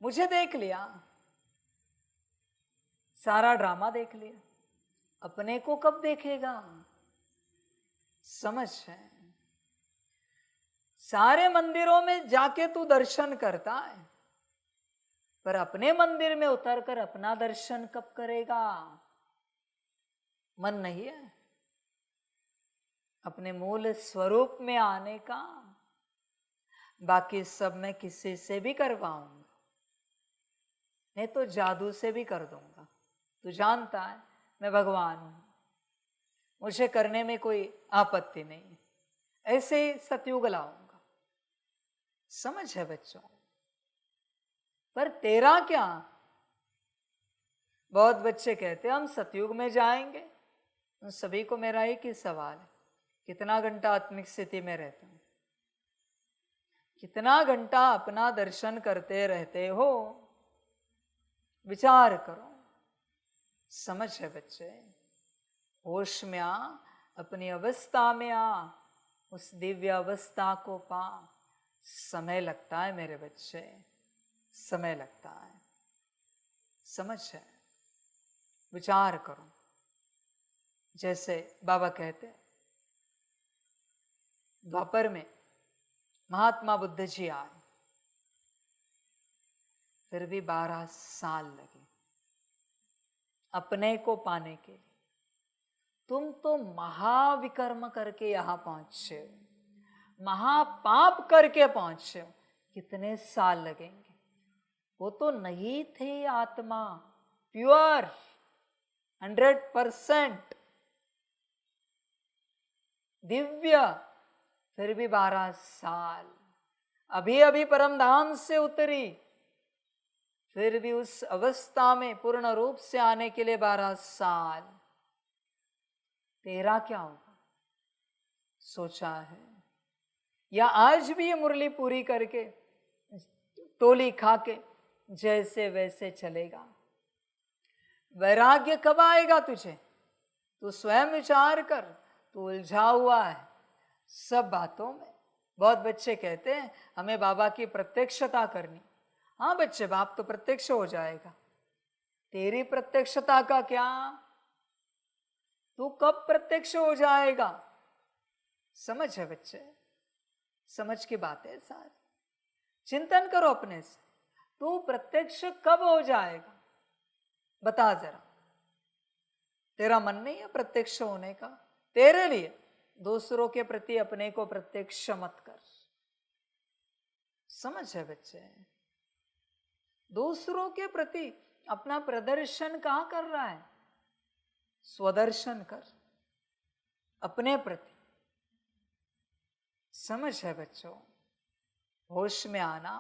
मुझे देख लिया, सारा ड्रामा देख लिया, अपने को कब देखेगा? समझ है? सारे मंदिरों में जाके तू दर्शन करता है, पर अपने मंदिर में उतरकर अपना दर्शन कब करेगा? मन नहीं है अपने मूल स्वरूप में आने का। बाकी सब मैं किसी से भी करवाऊंगा, नहीं तो जादू से भी कर दूंगा। तू जानता है मैं भगवान हूं, मुझे करने में कोई आपत्ति नहीं है, ऐसे ही सतयुग लाऊंगा। समझ है बच्चों? पर तेरा क्या? बहुत बच्चे कहते हम सतयुग में जाएंगे। उन सभी को मेरा एक ही सवाल है, कितना घंटा आत्मिक स्थिति में रहते हो? कितना घंटा अपना दर्शन करते रहते हो? विचार करो। समझ है बच्चे? होश में आ, अपनी अवस्था में आ, उस दिव्य अवस्था को पा। समय लगता है मेरे बच्चे, समय लगता है। समझ है? विचार करो। जैसे बाबा कहते द्वापर में महात्मा बुद्ध जी आए, फिर भी 12 साल लगे अपने को पाने के लिए। तुम तो महाविकर्म करके यहां पहुंचे हो, महापाप करके पहुंचे हो, कितने साल लगेंगे? वो तो नहीं थे आत्मा, प्योर 100% दिव्य, फिर भी 12 साल। अभी अभी परम धाम से उतरी, फिर भी उस अवस्था में पूर्ण रूप से आने के लिए 12 साल। तेरा क्या होगा? सोचा है? या आज भी ये मुरली पूरी करके टोली खा के जैसे वैसे चलेगा? वैराग्य कब आएगा तुझे? तू स्वयं विचार कर। तू उलझा हुआ है सब बातों में। बहुत बच्चे कहते हैं हमें बाबा की प्रत्यक्षता करनी। हाँ बच्चे, बाप तो प्रत्यक्ष हो जाएगा, तेरी प्रत्यक्षता का क्या? तू कब प्रत्यक्ष हो जाएगा? समझ है बच्चे? समझ की बात है सारी। चिंतन करो अपने से, तू प्रत्यक्ष कब हो जाएगा? बता जरा। तेरा मन नहीं है प्रत्यक्ष होने का? तेरे लिए दूसरों के प्रति अपने को प्रत्यक्ष मत कर। समझ है बच्चे? दूसरों के प्रति अपना प्रदर्शन कहां कर रहा है? स्वदर्शन कर अपने प्रति। समझ है बच्चों? होश में आना।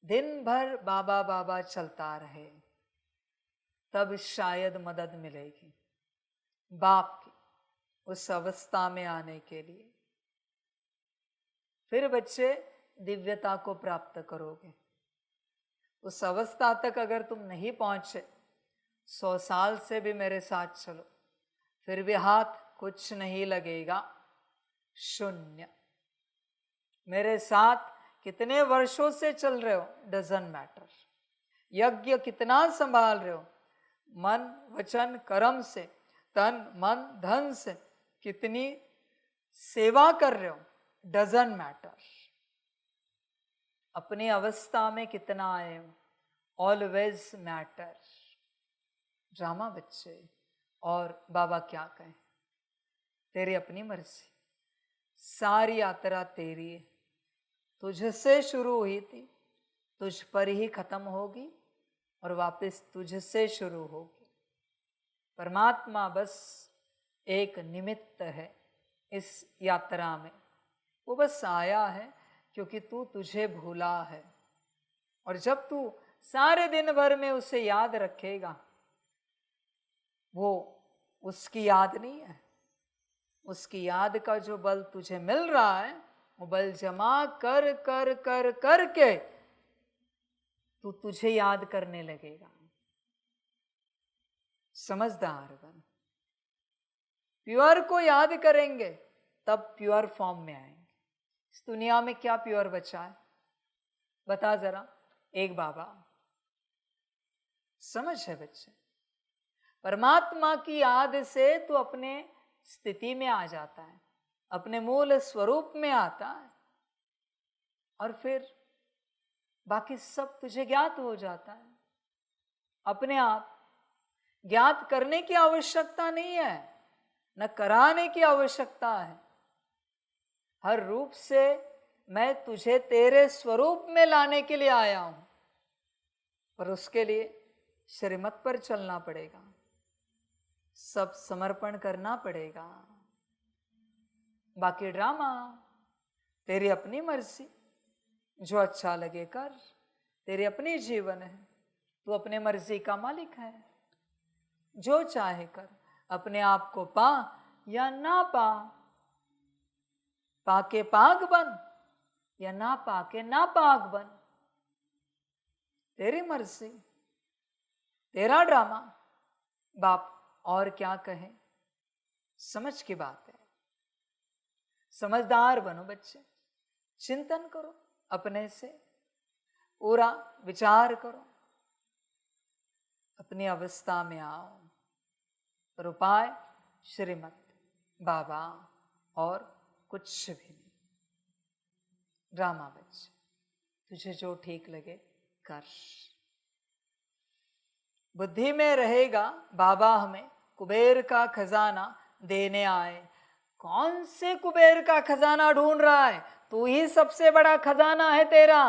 दिन भर बाबा बाबा चलता रहे, तब शायद मदद मिलेगी बाप की उस अवस्था में आने के लिए। फिर बच्चे दिव्यता को प्राप्त करोगे। उस अवस्था तक अगर तुम नहीं पहुंचे, 100 साल से भी मेरे साथ चलो, फिर भी हाथ कुछ नहीं लगेगा, शून्य। मेरे साथ कितने वर्षों से चल रहे हो, डजंट मैटर। यज्ञ कितना संभाल रहे हो, मन वचन कर्म से, तन मन धन से कितनी सेवा कर रहे हो, डजंट मैटर। अपनी अवस्था में कितना आए हो, ऑलवेज मैटर। ड्रामा बच्चे। और बाबा क्या कहें, तेरी अपनी मर्जी, सारी यात्रा तेरी है। तुझसे शुरू हुई थी, तुझ पर ही खत्म होगी और वापस तुझसे शुरू होगी। परमात्मा बस एक निमित्त है इस यात्रा में। वो बस आया है क्योंकि तू तुझे भूला है। और जब तू सारे दिन भर में उसे याद रखेगा, वो उसकी याद नहीं है। उसकी याद का जो बल तुझे मिल रहा है, वो बल जमा कर कर कर करके तू तुझे याद करने लगेगा। समझदार बन। प्योर को याद करेंगे तब प्योर फॉर्म में आएंगे। इस दुनिया में क्या प्योर बचा है? बता जरा। एक बाबा। समझ है बच्चे? परमात्मा की याद से तू अपने स्थिति में आ जाता है, अपने मूल स्वरूप में आता है, और फिर बाकी सब तुझे ज्ञात हो जाता है अपने आप। ज्ञात करने की आवश्यकता नहीं है, न कराने की आवश्यकता है। हर रूप से मैं तुझे तेरे स्वरूप में लाने के लिए आया हूं, पर उसके लिए श्रीमत पर चलना पड़ेगा। सब समर्पण करना पड़ेगा। बाकी ड्रामा तेरी अपनी मर्जी, जो अच्छा लगे कर, तेरी अपनी जीवन है, तू अपने मर्जी का मालिक है, जो चाहे कर, अपने आप को पा या ना पा, पाके पाक बन या ना पाके ना पाक बन, तेरी मर्जी, तेरा ड्रामा। बाप और क्या कहे, समझ की बात है। समझदार बनो बच्चे, चिंतन करो, अपने से पूरा विचार करो, अपनी अवस्था में आओ। पर उपाय श्रीमत बाबा और कुछ भी नहीं। ड्रामा बच्चे, तुझे जो ठीक लगे कर। बुद्धि में रहेगा बाबा हमें कुबेर का खजाना देने आए। कौन से कुबेर का खजाना ढूंढ रहा है? तू ही सबसे बड़ा खजाना है तेरा।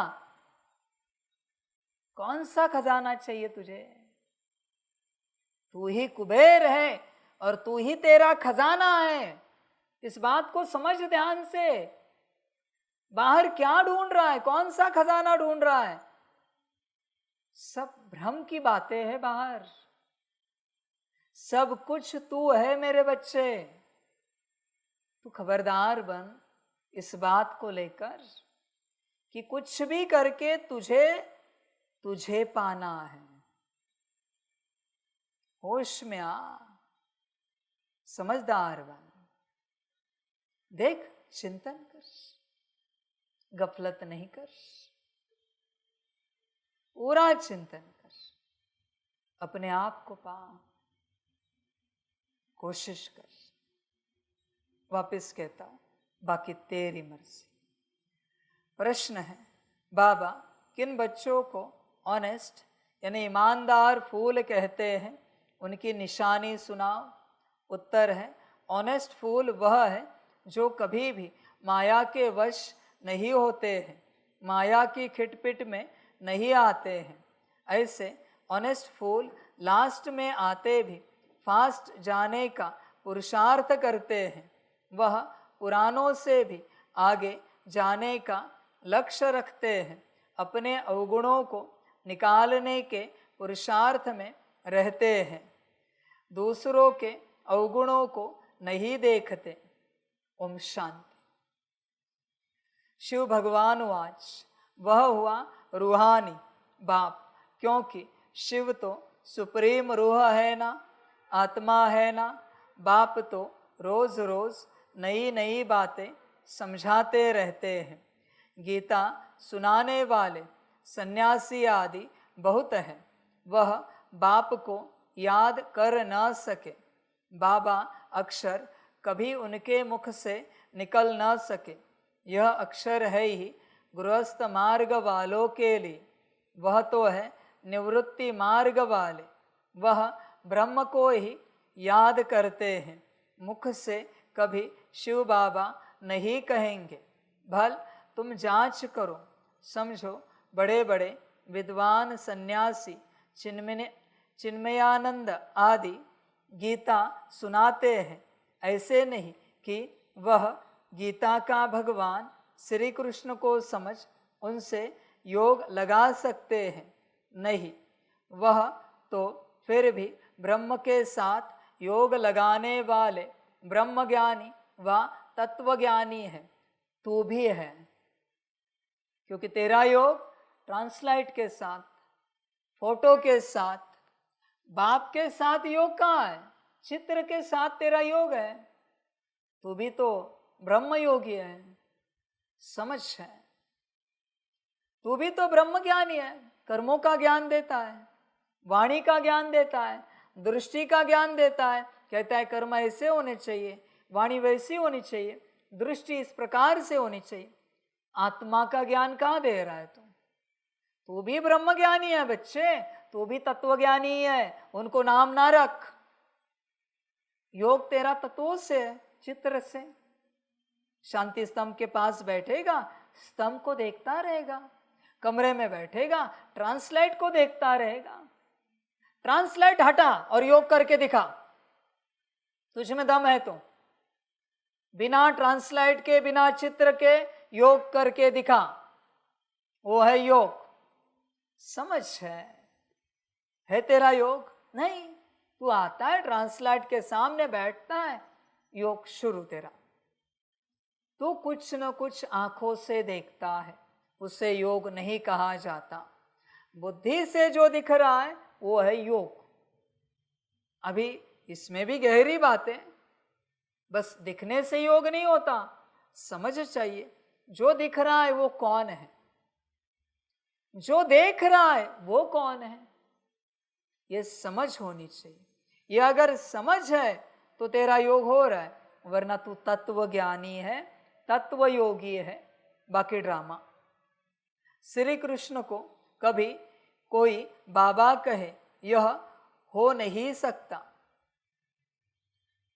कौन सा खजाना चाहिए तुझे? तू ही कुबेर है और तू ही तेरा खजाना है। इस बात को समझ ध्यान से। बाहर क्या ढूंढ रहा है? कौन सा खजाना ढूंढ रहा है? सब भ्रम की बातें हैं बाहर। सब कुछ तू है मेरे बच्चे। तू खबरदार बन इस बात को लेकर कि कुछ भी करके तुझे पाना है। होश में आ, समझदार बन। देख, चिंतन कर, गफलत नहीं कर, पूरा चिंतन कर, अपने आप को पा, कोशिश कर। वापस कहता हूं, बाकी तेरी मर्जी। प्रश्न है, बाबा किन बच्चों को ऑनेस्ट यानी ईमानदार फूल कहते हैं, उनकी निशानी सुनाओ। उत्तर है, ऑनेस्ट फूल वह है जो कभी भी माया के वश नहीं होते हैं, माया की खिटपिट में नहीं आते हैं। ऐसे ऑनेस्ट फूल लास्ट में आते भी फास्ट जाने का पुरुषार्थ करते हैं। वह पुरानों से भी आगे जाने का लक्ष्य रखते हैं, अपने अवगुणों को निकालने के पुरुषार्थ में रहते हैं, दूसरों के अवगुणों को नहीं देखते। ओम शांति। शिव भगवान वाच, वह हुआ रूहानी बाप, क्योंकि शिव तो सुप्रीम रूह है ना, आत्मा है ना। बाप तो रोज रोज नई नई बातें समझाते रहते हैं। गीता सुनाने वाले सन्यासी आदि बहुत हैं, वह बाप को याद कर न सके। बाबा अक्षर कभी उनके मुख से निकल न सके। यह अक्षर है ही गृहस्थ मार्ग वालों के लिए, वह तो है निवृत्ति मार्ग वाले। वह ब्रह्म को ही याद करते हैं, मुख से कभी शिव बाबा नहीं कहेंगे। भल तुम जांच करो, समझो। बड़े बड़े विद्वान सन्यासी चिन्मयानंद आदि गीता सुनाते हैं। ऐसे नहीं कि वह गीता का भगवान श्री कृष्ण को समझ उनसे योग लगा सकते हैं, नहीं। वह तो फिर भी ब्रह्म के साथ योग लगाने वाले ब्रह्मज्ञानी व तत्वज्ञानी है। तू भी है, क्योंकि तेरा योग ट्रांसलाइट के साथ, फोटो के साथ, बाप के साथ योग कहाँ है? चित्र के साथ तेरा योग है। तू भी तो ब्रह्म योगी है, समझ है। तू भी तो ब्रह्म ज्ञानी है, कर्मों का ज्ञान देता है, वाणी का ज्ञान देता है, दृष्टि का ज्ञान देता है। कहता है कर्म ऐसे होने चाहिए, वाणी वैसी होनी चाहिए, दृष्टि इस प्रकार से होनी चाहिए। आत्मा का ज्ञान कहाँ दे रहा है तू? तू भी ब्रह्म ज्ञानी है बच्चे, तू भी तत्वज्ञानी है। उनको नाम ना रख। योग तेरा तत्वों से है, चित्र से। शांति स्तंभ के पास बैठेगा, स्तंभ को देखता रहेगा। कमरे में बैठेगा, ट्रांसलाइट को देखता रहेगा। ट्रांसलाइट हटा और योग करके दिखा। तुझ में दम है तो बिना ट्रांसलेट के, बिना चित्र के योग करके दिखा, वो है योग। समझ है तेरा योग? नहीं, तू आता है ट्रांसलेट के सामने बैठता है, योग शुरू तेरा। तू कुछ न कुछ आंखों से देखता है, उसे योग नहीं कहा जाता। बुद्धि से जो दिख रहा है वो है योग। अभी इसमें भी गहरी बातें, बस दिखने से योग नहीं होता, समझ चाहिए जो दिख रहा है वो कौन है, जो देख रहा है वो कौन है, ये समझ होनी चाहिए। ये अगर समझ है तो तेरा योग हो रहा है, वरना तू तत्व ज्ञानी है, तत्व योगी है, बाकी ड्रामा। श्री कृष्ण को कभी कोई बाबा कहे यह हो नहीं सकता,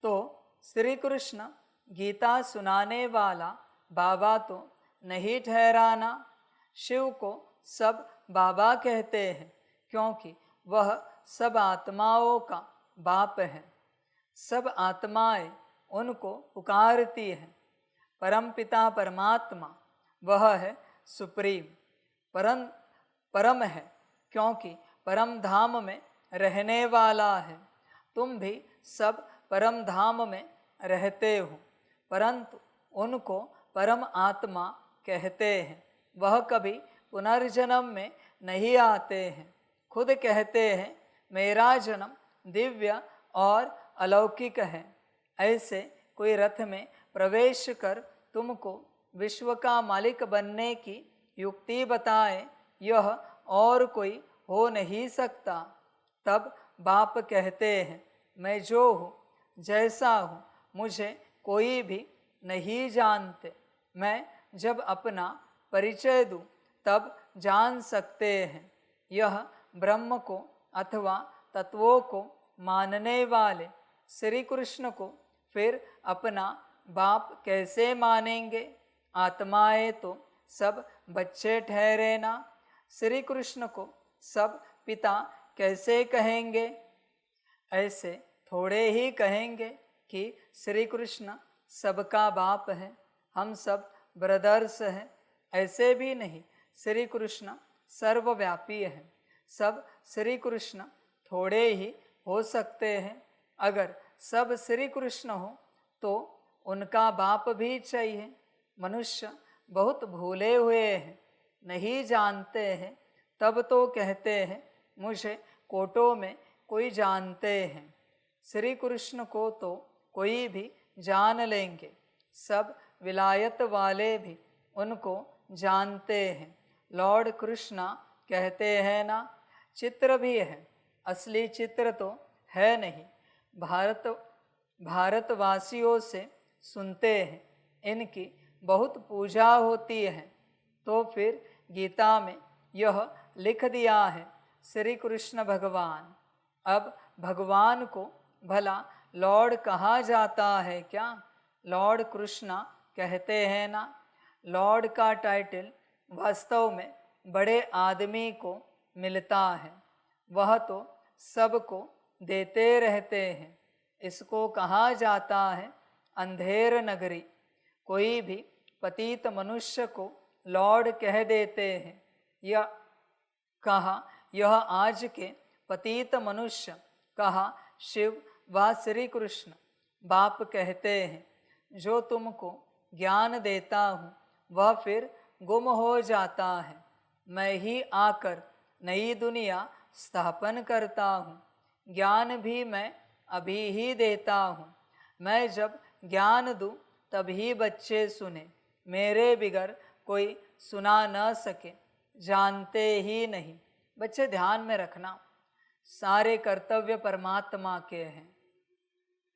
तो श्री कृष्ण गीता सुनाने वाला बाबा तो नहीं ठहराना। शिव को सब बाबा कहते हैं क्योंकि वह सब आत्माओं का बाप है। सब आत्माएं उनको पुकारती हैं। परमपिता परमात्मा वह है सुप्रीम, परम है क्योंकि परम धाम में रहने वाला है। तुम भी सब परम धाम में रहते हो, परंतु उनको परम आत्मा कहते हैं। वह कभी पुनर्जन्म में नहीं आते हैं। खुद कहते हैं मेरा जन्म दिव्य और अलौकिक है। ऐसे कोई रथ में प्रवेश कर तुमको विश्व का मालिक बनने की युक्ति बताए, यह और कोई हो नहीं सकता। तब बाप कहते हैं मैं जो हूँ, जैसा हूँ, मुझे कोई भी नहीं जानते। मैं जब अपना परिचय दूँ तब जान सकते हैं। यह ब्रह्म को अथवा तत्वों को मानने वाले श्री कृष्ण को फिर अपना बाप कैसे मानेंगे? आत्माएं तो सब बच्चे ठहरे ना, श्री कृष्ण को सब पिता कैसे कहेंगे? ऐसे थोड़े ही कहेंगे कि श्री कृष्ण सबका बाप है, हम सब ब्रदर्स हैं। ऐसे भी नहीं, श्री कृष्ण सर्वव्यापी है। सब श्री कृष्ण थोड़े ही हो सकते हैं। अगर सब श्री कृष्ण हो तो उनका बाप भी चाहिए। मनुष्य बहुत भूले हुए हैं, नहीं जानते हैं, तब तो कहते हैं मुझे कोटों में कोई जानते हैं। श्री कृष्ण को तो कोई भी जान लेंगे। सब विलायत वाले भी उनको जानते हैं। लॉर्ड कृष्णा कहते हैं ना, चित्र भी है, असली चित्र तो है नहीं। भारतवासियों से सुनते हैं इनकी बहुत पूजा होती है, तो फिर गीता में यह लिख दिया है श्री कृष्ण भगवान। अब भगवान को भला लॉर्ड कहा जाता है क्या? लॉर्ड कृष्णा कहते हैं ना। लॉर्ड का टाइटल वास्तव में बड़े आदमी को मिलता है, वह तो सबको देते रहते हैं। इसको कहा जाता है अंधेर नगरी। कोई भी पतित मनुष्य को लॉर्ड कह देते हैं। या कहा यह आज के पतित मनुष्य, कहा शिव व श्री कृष्ण बाप कहते हैं। जो तुमको ज्ञान देता हूँ वह फिर गुम हो जाता है। मैं ही आकर नई दुनिया स्थापन करता हूँ। ज्ञान भी मैं अभी ही देता हूँ। मैं जब ज्ञान दूँ तभी बच्चे सुने, मेरे बिगर कोई सुना न सके, जानते ही नहीं। बच्चे ध्यान में रखना, सारे कर्तव्य परमात्मा के हैं,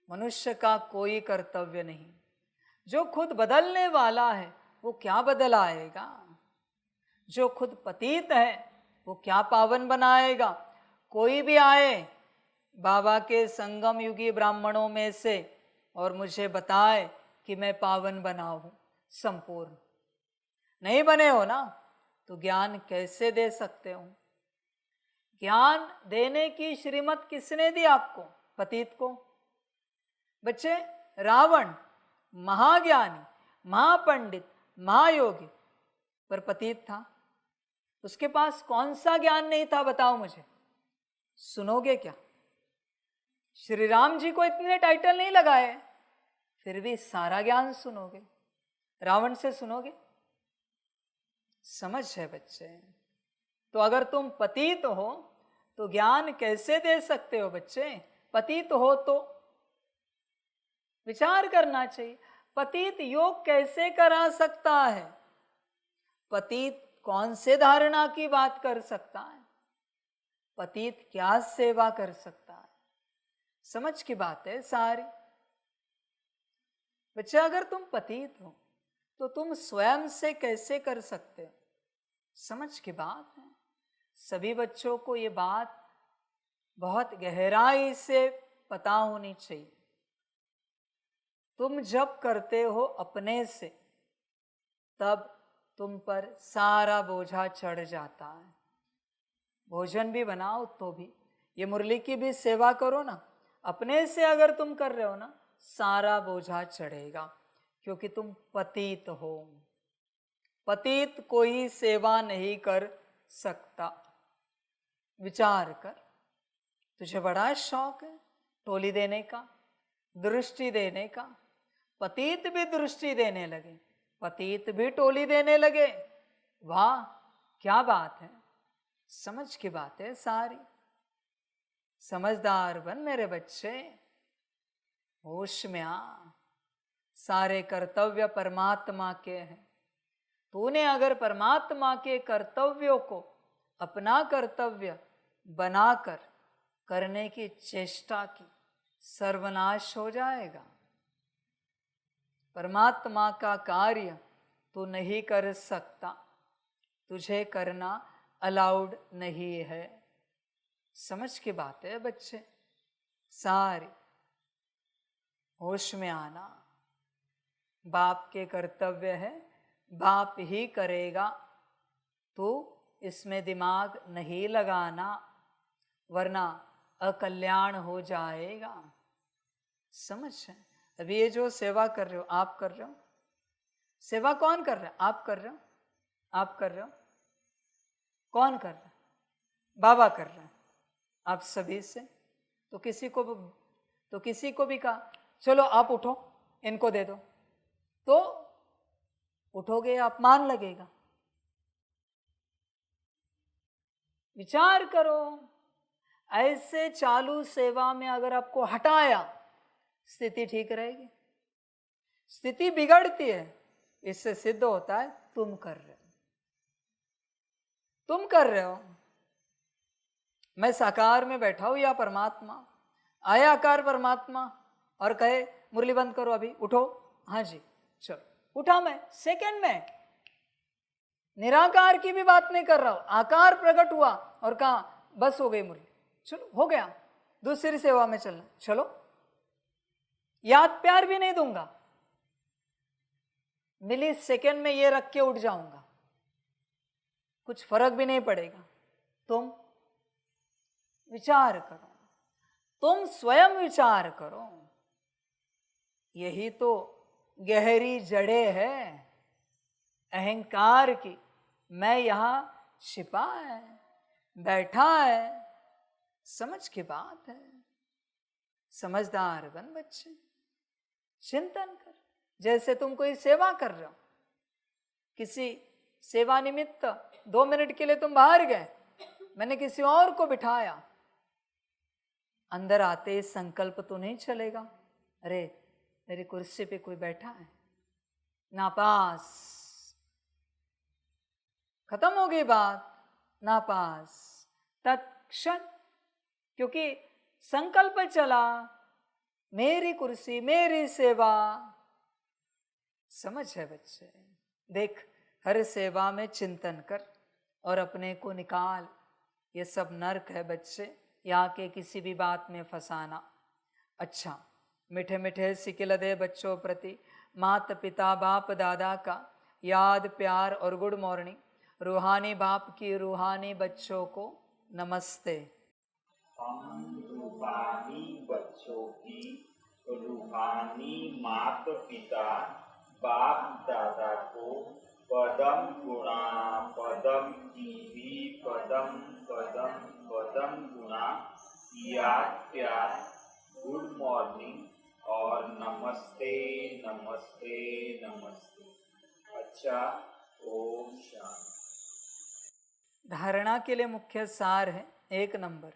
मनुष्य का कोई कर्तव्य नहीं। जो खुद बदलने वाला है वो क्या बदल आएगा? जो खुद पतित है वो क्या पावन बनाएगा? कोई भी आए बाबा के संगम युगी ब्राह्मणों में से और मुझे बताए कि मैं पावन बना हूं, संपूर्ण नहीं बने हो ना, तो ज्ञान कैसे दे सकते हो? ज्ञान देने की श्रीमत किसने दी आपको? पतित को। बच्चे, रावण महाज्ञानी, महापंडित, महायोगी पर पतित था। उसके पास कौन सा ज्ञान नहीं था, बताओ मुझे। सुनोगे क्या? श्री राम जी को इतने टाइटल नहीं लगाए, फिर भी सारा ज्ञान सुनोगे, रावण से सुनोगे? समझ है बच्चे? तो अगर तुम पतित हो तो ज्ञान कैसे दे सकते हो बच्चे? पतित हो तो विचार करना चाहिए, पतित योग कैसे करा सकता है? पतित कौन से धारणा की बात कर सकता है? पतित क्या सेवा कर सकता है? समझ की बात है सारी। बच्चे, अगर तुम पतित हो तो तुम स्वयं से कैसे कर सकते हो? समझ की बात है। सभी बच्चों को ये बात बहुत गहराई से पता होनी चाहिए। तुम जब करते हो अपने से, तब तुम पर सारा बोझा चढ़ जाता है। भोजन भी बनाओ तो भी, ये मुरली की भी सेवा करो ना, अपने से अगर तुम कर रहे हो ना, सारा बोझा चढ़ेगा, क्योंकि तुम पतित हो। पतित कोई सेवा नहीं कर सकता। विचार कर, तुझे बड़ा शौक है टोली देने का, दृष्टि देने का। पतित भी दृष्टि देने लगे, पतित भी टोली देने लगे। वाह, क्या बात है! समझ की बात है सारी। समझदार बन मेरे बच्चे, होश में आ। सारे कर्तव्य परमात्मा के हैं। तूने अगर परमात्मा के कर्तव्यों को अपना कर्तव्य बनाकर करने की चेष्टा की, सर्वनाश हो जाएगा। परमात्मा का कार्य तू नहीं कर सकता, तुझे करना अलाउड नहीं है। समझ की बात है बच्चे सारी। होश में आना, बाप के कर्तव्य है, बाप ही करेगा, तो इसमें दिमाग नहीं लगाना, वरना अकल्याण हो जाएगा। समझ है? अभी ये जो सेवा कर रहे हो, आप कर रहे हो। सेवा कौन कर रहा है? आप कर रहे हो। आप कर रहे हो। कौन कर रहा है? बाबा कर रहा है। आप सभी से तो किसी को भी कहा चलो आप उठो, इनको दे दो, तो उठोगे, अपमान लगेगा। विचार करो, ऐसे चालू सेवा में अगर आपको हटाया, स्थिति ठीक रहेगी? स्थिति बिगड़ती है। इससे सिद्ध होता है तुम कर रहे हो। तुम कर रहे हो। मैं साकार में बैठा हूं या परमात्मा आया आकार परमात्मा और कहे मुरली बंद करो, अभी उठो, हाँ जी चलो, उठा मैं सेकंड में। निराकार की भी बात नहीं कर रहा हूं, आकार प्रकट हुआ और कहा बस हो गई मुरली, चलो हो गया, दूसरी सेवा में चलना, चलो। याद प्यार भी नहीं दूंगा, मिली सेकंड में ये रख के उठ जाऊंगा, कुछ फर्क भी नहीं पड़ेगा। तुम विचार करो, तुम स्वयं विचार करो। यही तो गहरी जड़ें है अहंकार की। मैं यहां छिपा है, बैठा है। समझ की बात है। समझदार बन बच्चे, चिंतन कर। जैसे तुम कोई सेवा कर रहे हो, किसी सेवा निमित्त 2 मिनट के लिए तुम बाहर गए, मैंने किसी और को बिठाया, अंदर आते संकल्प तो नहीं चलेगा, अरे मेरी कुर्सी पे कोई बैठा है, नापास। खत्म हो गई बात, नापास तत्क्षण, क्योंकि संकल्प चला मेरी कुर्सी मेरी सेवा। समझ है बच्चे? देख, हर सेवा में चिंतन कर और अपने को निकाल। ये सब नर्क है बच्चे, यहाँ के किसी भी बात में फंसाना। अच्छा, मीठे मीठे सिकिल दे बच्चों प्रति माता पिता बाप दादा का याद प्यार और गुड मॉर्निंग। रूहानी बाप की रूहानी बच्चों को नमस्ते। हम रूहानी बच्चों की रूहानी मात पिता बाप दादा को पदम गुणा पदम की भी पदम पदम पदम गुणा याद प्यार गुड मॉर्निंग और नमस्ते नमस्ते नमस्ते। अच्छा, ओम शांति। धारणा के लिए मुख्य सार है 1 नंबर,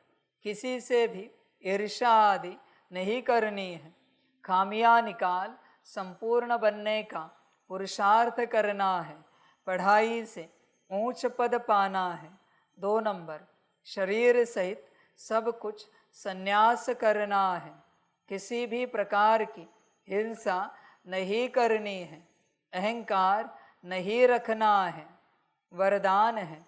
किसी से भी ईर्ष्या आदि नहीं करनी है। खामियां निकाल संपूर्ण बनने का पुरुषार्थ करना है। पढ़ाई से ऊंच पद पाना है। 2 नंबर, शरीर सहित सब कुछ संन्यास करना है। किसी भी प्रकार की हिंसा नहीं करनी है। अहंकार नहीं रखना है। वरदान है,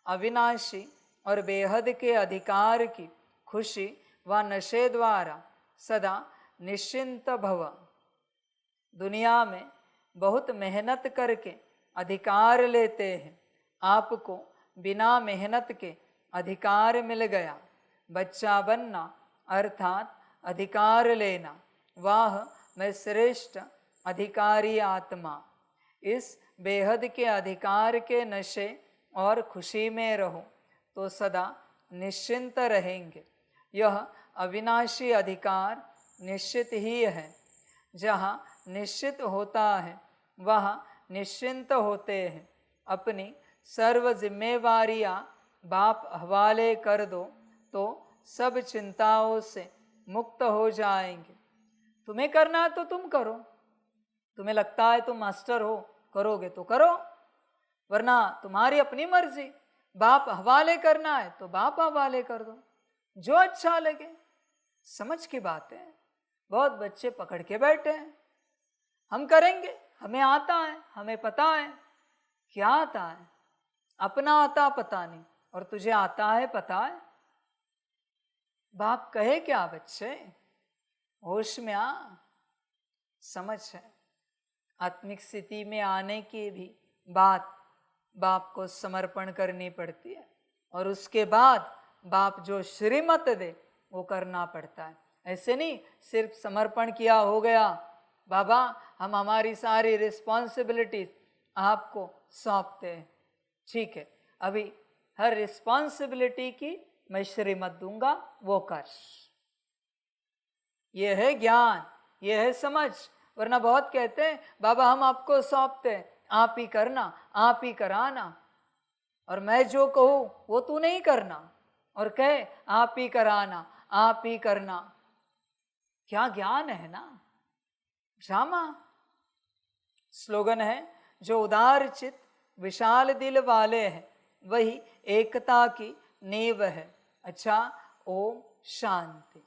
अविनाशी और बेहद के अधिकार की खुशी व नशे द्वारा सदा निश्चिंत भव। दुनिया में बहुत मेहनत करके अधिकार लेते हैं, आपको बिना मेहनत के अधिकार मिल गया। बच्चा बनना अर्थात अधिकार लेना, वाह मैं श्रेष्ठ अधिकारी आत्मा। इस बेहद के अधिकार के नशे और खुशी में रहो तो सदा निश्चिंत रहेंगे। यह अविनाशी अधिकार निश्चित ही है। जहाँ निश्चित होता है वहाँ निश्चिंत होते हैं। अपनी सर्व जिम्मेवारियाँ बाप हवाले कर दो तो सब चिंताओं से मुक्त हो जाएंगे। तुम्हें करना है तो तुम करो, तुम्हें लगता है तुम मास्टर हो, करोगे तो करो, वरना तुम्हारी अपनी मर्जी। बाप हवाले करना है तो बाप हवाले कर दो, जो अच्छा लगे। समझ की बात है। बहुत बच्चे पकड़ के बैठे हैं, हम करेंगे, हमें आता है, हमें पता है। क्या आता है? अपना आता पता नहीं, और तुझे आता है पता है। बाप कहे क्या बच्चे, होश में आ। समझ है। आत्मिक स्थिति में आने की भी बात बाप को समर्पण करनी पड़ती है, और उसके बाद बाप जो श्रीमत दे वो करना पड़ता है। ऐसे नहीं सिर्फ समर्पण किया हो गया, बाबा हम हमारी सारी रिस्पॉन्सिबिलिटीज आपको सौंपते हैं। ठीक है, अभी हर रिस्पॉन्सिबिलिटी की मैं श्रीमत दूंगा, वो कर। ये है ज्ञान, ये है समझ। वरना बहुत कहते हैं बाबा हम आपको सौंपते हैं, आप ही करना, आप ही कराना, और मैं जो कहूँ वो तू नहीं करना, और कहे आप ही कराना, आप ही करना। क्या ज्ञान है ना, ड्रामा। स्लोगन है, जो उदार चित विशाल दिल वाले हैं वही एकता की नींव है। अच्छा, ओम शांति।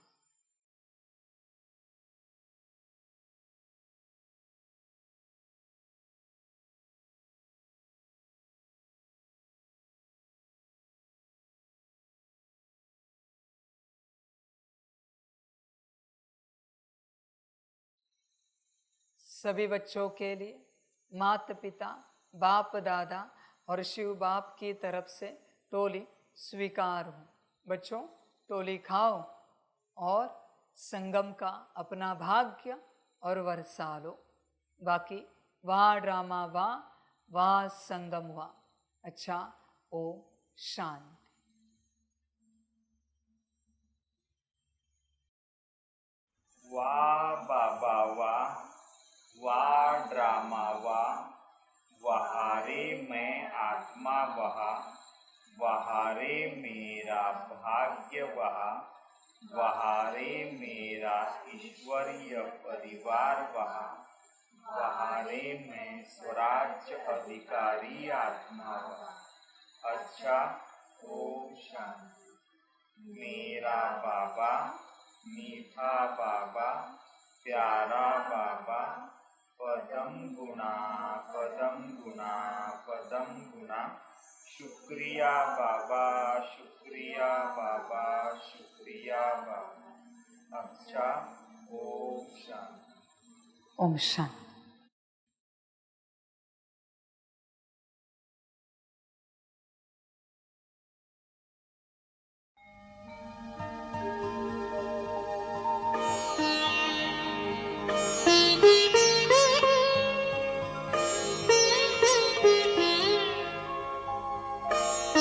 सभी बच्चों के लिए माता पिता, बाप दादा और शिव बाप की तरफ से टोली स्वीकार हो। बच्चों टोली खाओ और संगम का अपना भाग्य और वर्षा लो। बाकी वाह ड्रामा वाह संगम वाह। अच्छा, ओम शांति। वाह बाबा वाह ड्रामा वाह, वहारे मैं आत्मा वहा, वहारे मेरा भाग्य वहा, वहारे मेरा ईश्वरीय परिवार वहा, वहारे मैं स्वराज्य अधिकारी आत्मा वहा। अच्छा, ओम शांति। मेरा बाबा, मीठा बाबा, प्यारा बाबा, पदम गुणा पदम गुणा पदम गुणा। शुक्रिया बाबा, शुक्रिया बाबा, शुक्रिया बाबा। अच्छा, ओम शांति। ओम शांति। खुश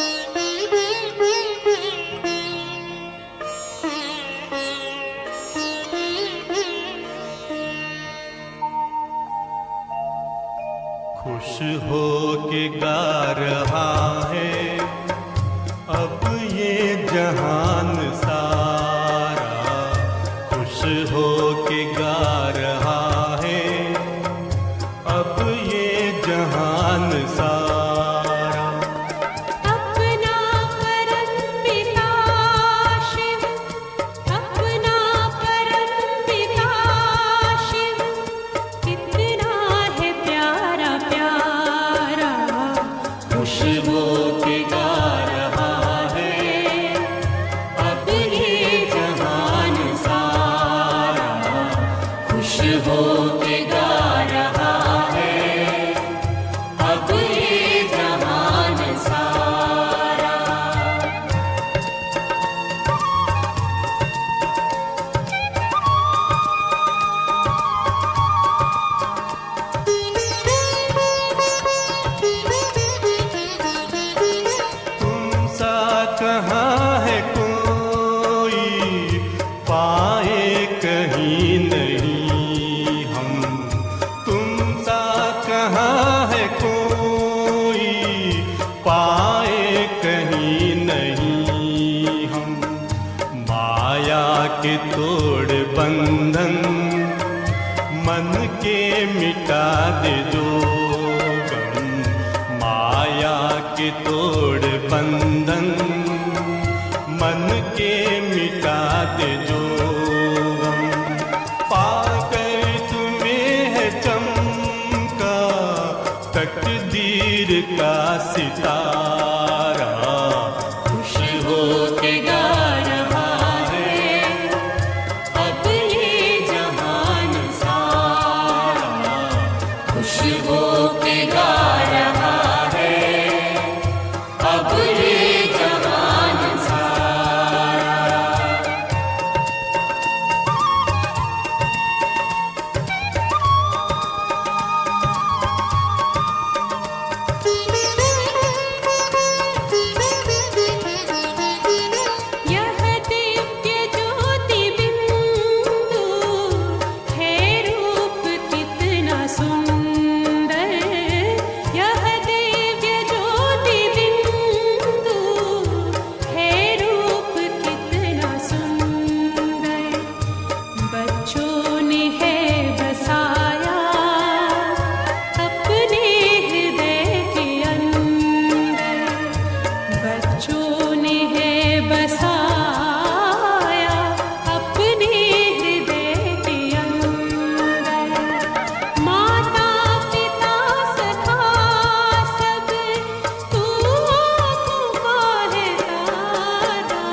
हो के गा रहा है अब ये जहान सारा, खुश हो के गा रहा है अब ये जहान सारा। अपना परम पिता शिव, अपना परम पिता शिव, कितना है प्यारा प्यारा। खुश हो के गा रहा है अब ये जहान सारा, खुश हो के गा रहा है अब ये जहान सारा। तुम सा कहाँ है कोई पाए कहीं नहीं हम, तुम सा कहाँ है कोई पाए कहीं नहीं हम। माया के तोड़ बंधन मन के मिटा दे जो गम, माया के तोड़ बंधन मन के मिटा दे जो गम। पाकर तुम्हें है चमका तकदीर का सितारा, खुश हो के गा रहा है अब ये जहान सारा, खुश हो के गा रहा है अब ये जहान सारा। यह दिव्य ज्योति बिंदु है रूप कितना सुंदर। यह दिव्य ज्योति बिंदु है रूप कितना सुंदर। बच्चों ने है बसाया अपने हृदय के अंदर। बच्चों ने है बसाया अपने हृदय के अंदर। माता पिता सखा सब तू आँखों का है तारा,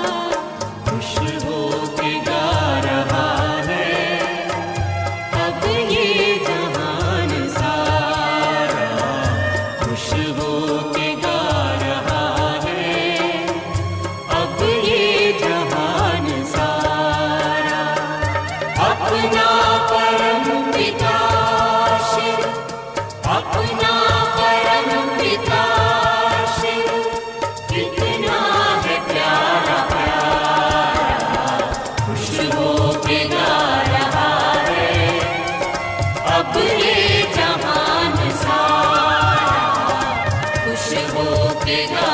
खुश हो के गा रहा है अब ये जहान सारा, खुश हो के गा रहा है अब ये जहान सारा। अपना परम पिता शिव, अपना परम पिता शिव, कितना है प्यारा प्यारा, खुश हो के गा रहा है अब ये जहान सारा, खुश हो के गा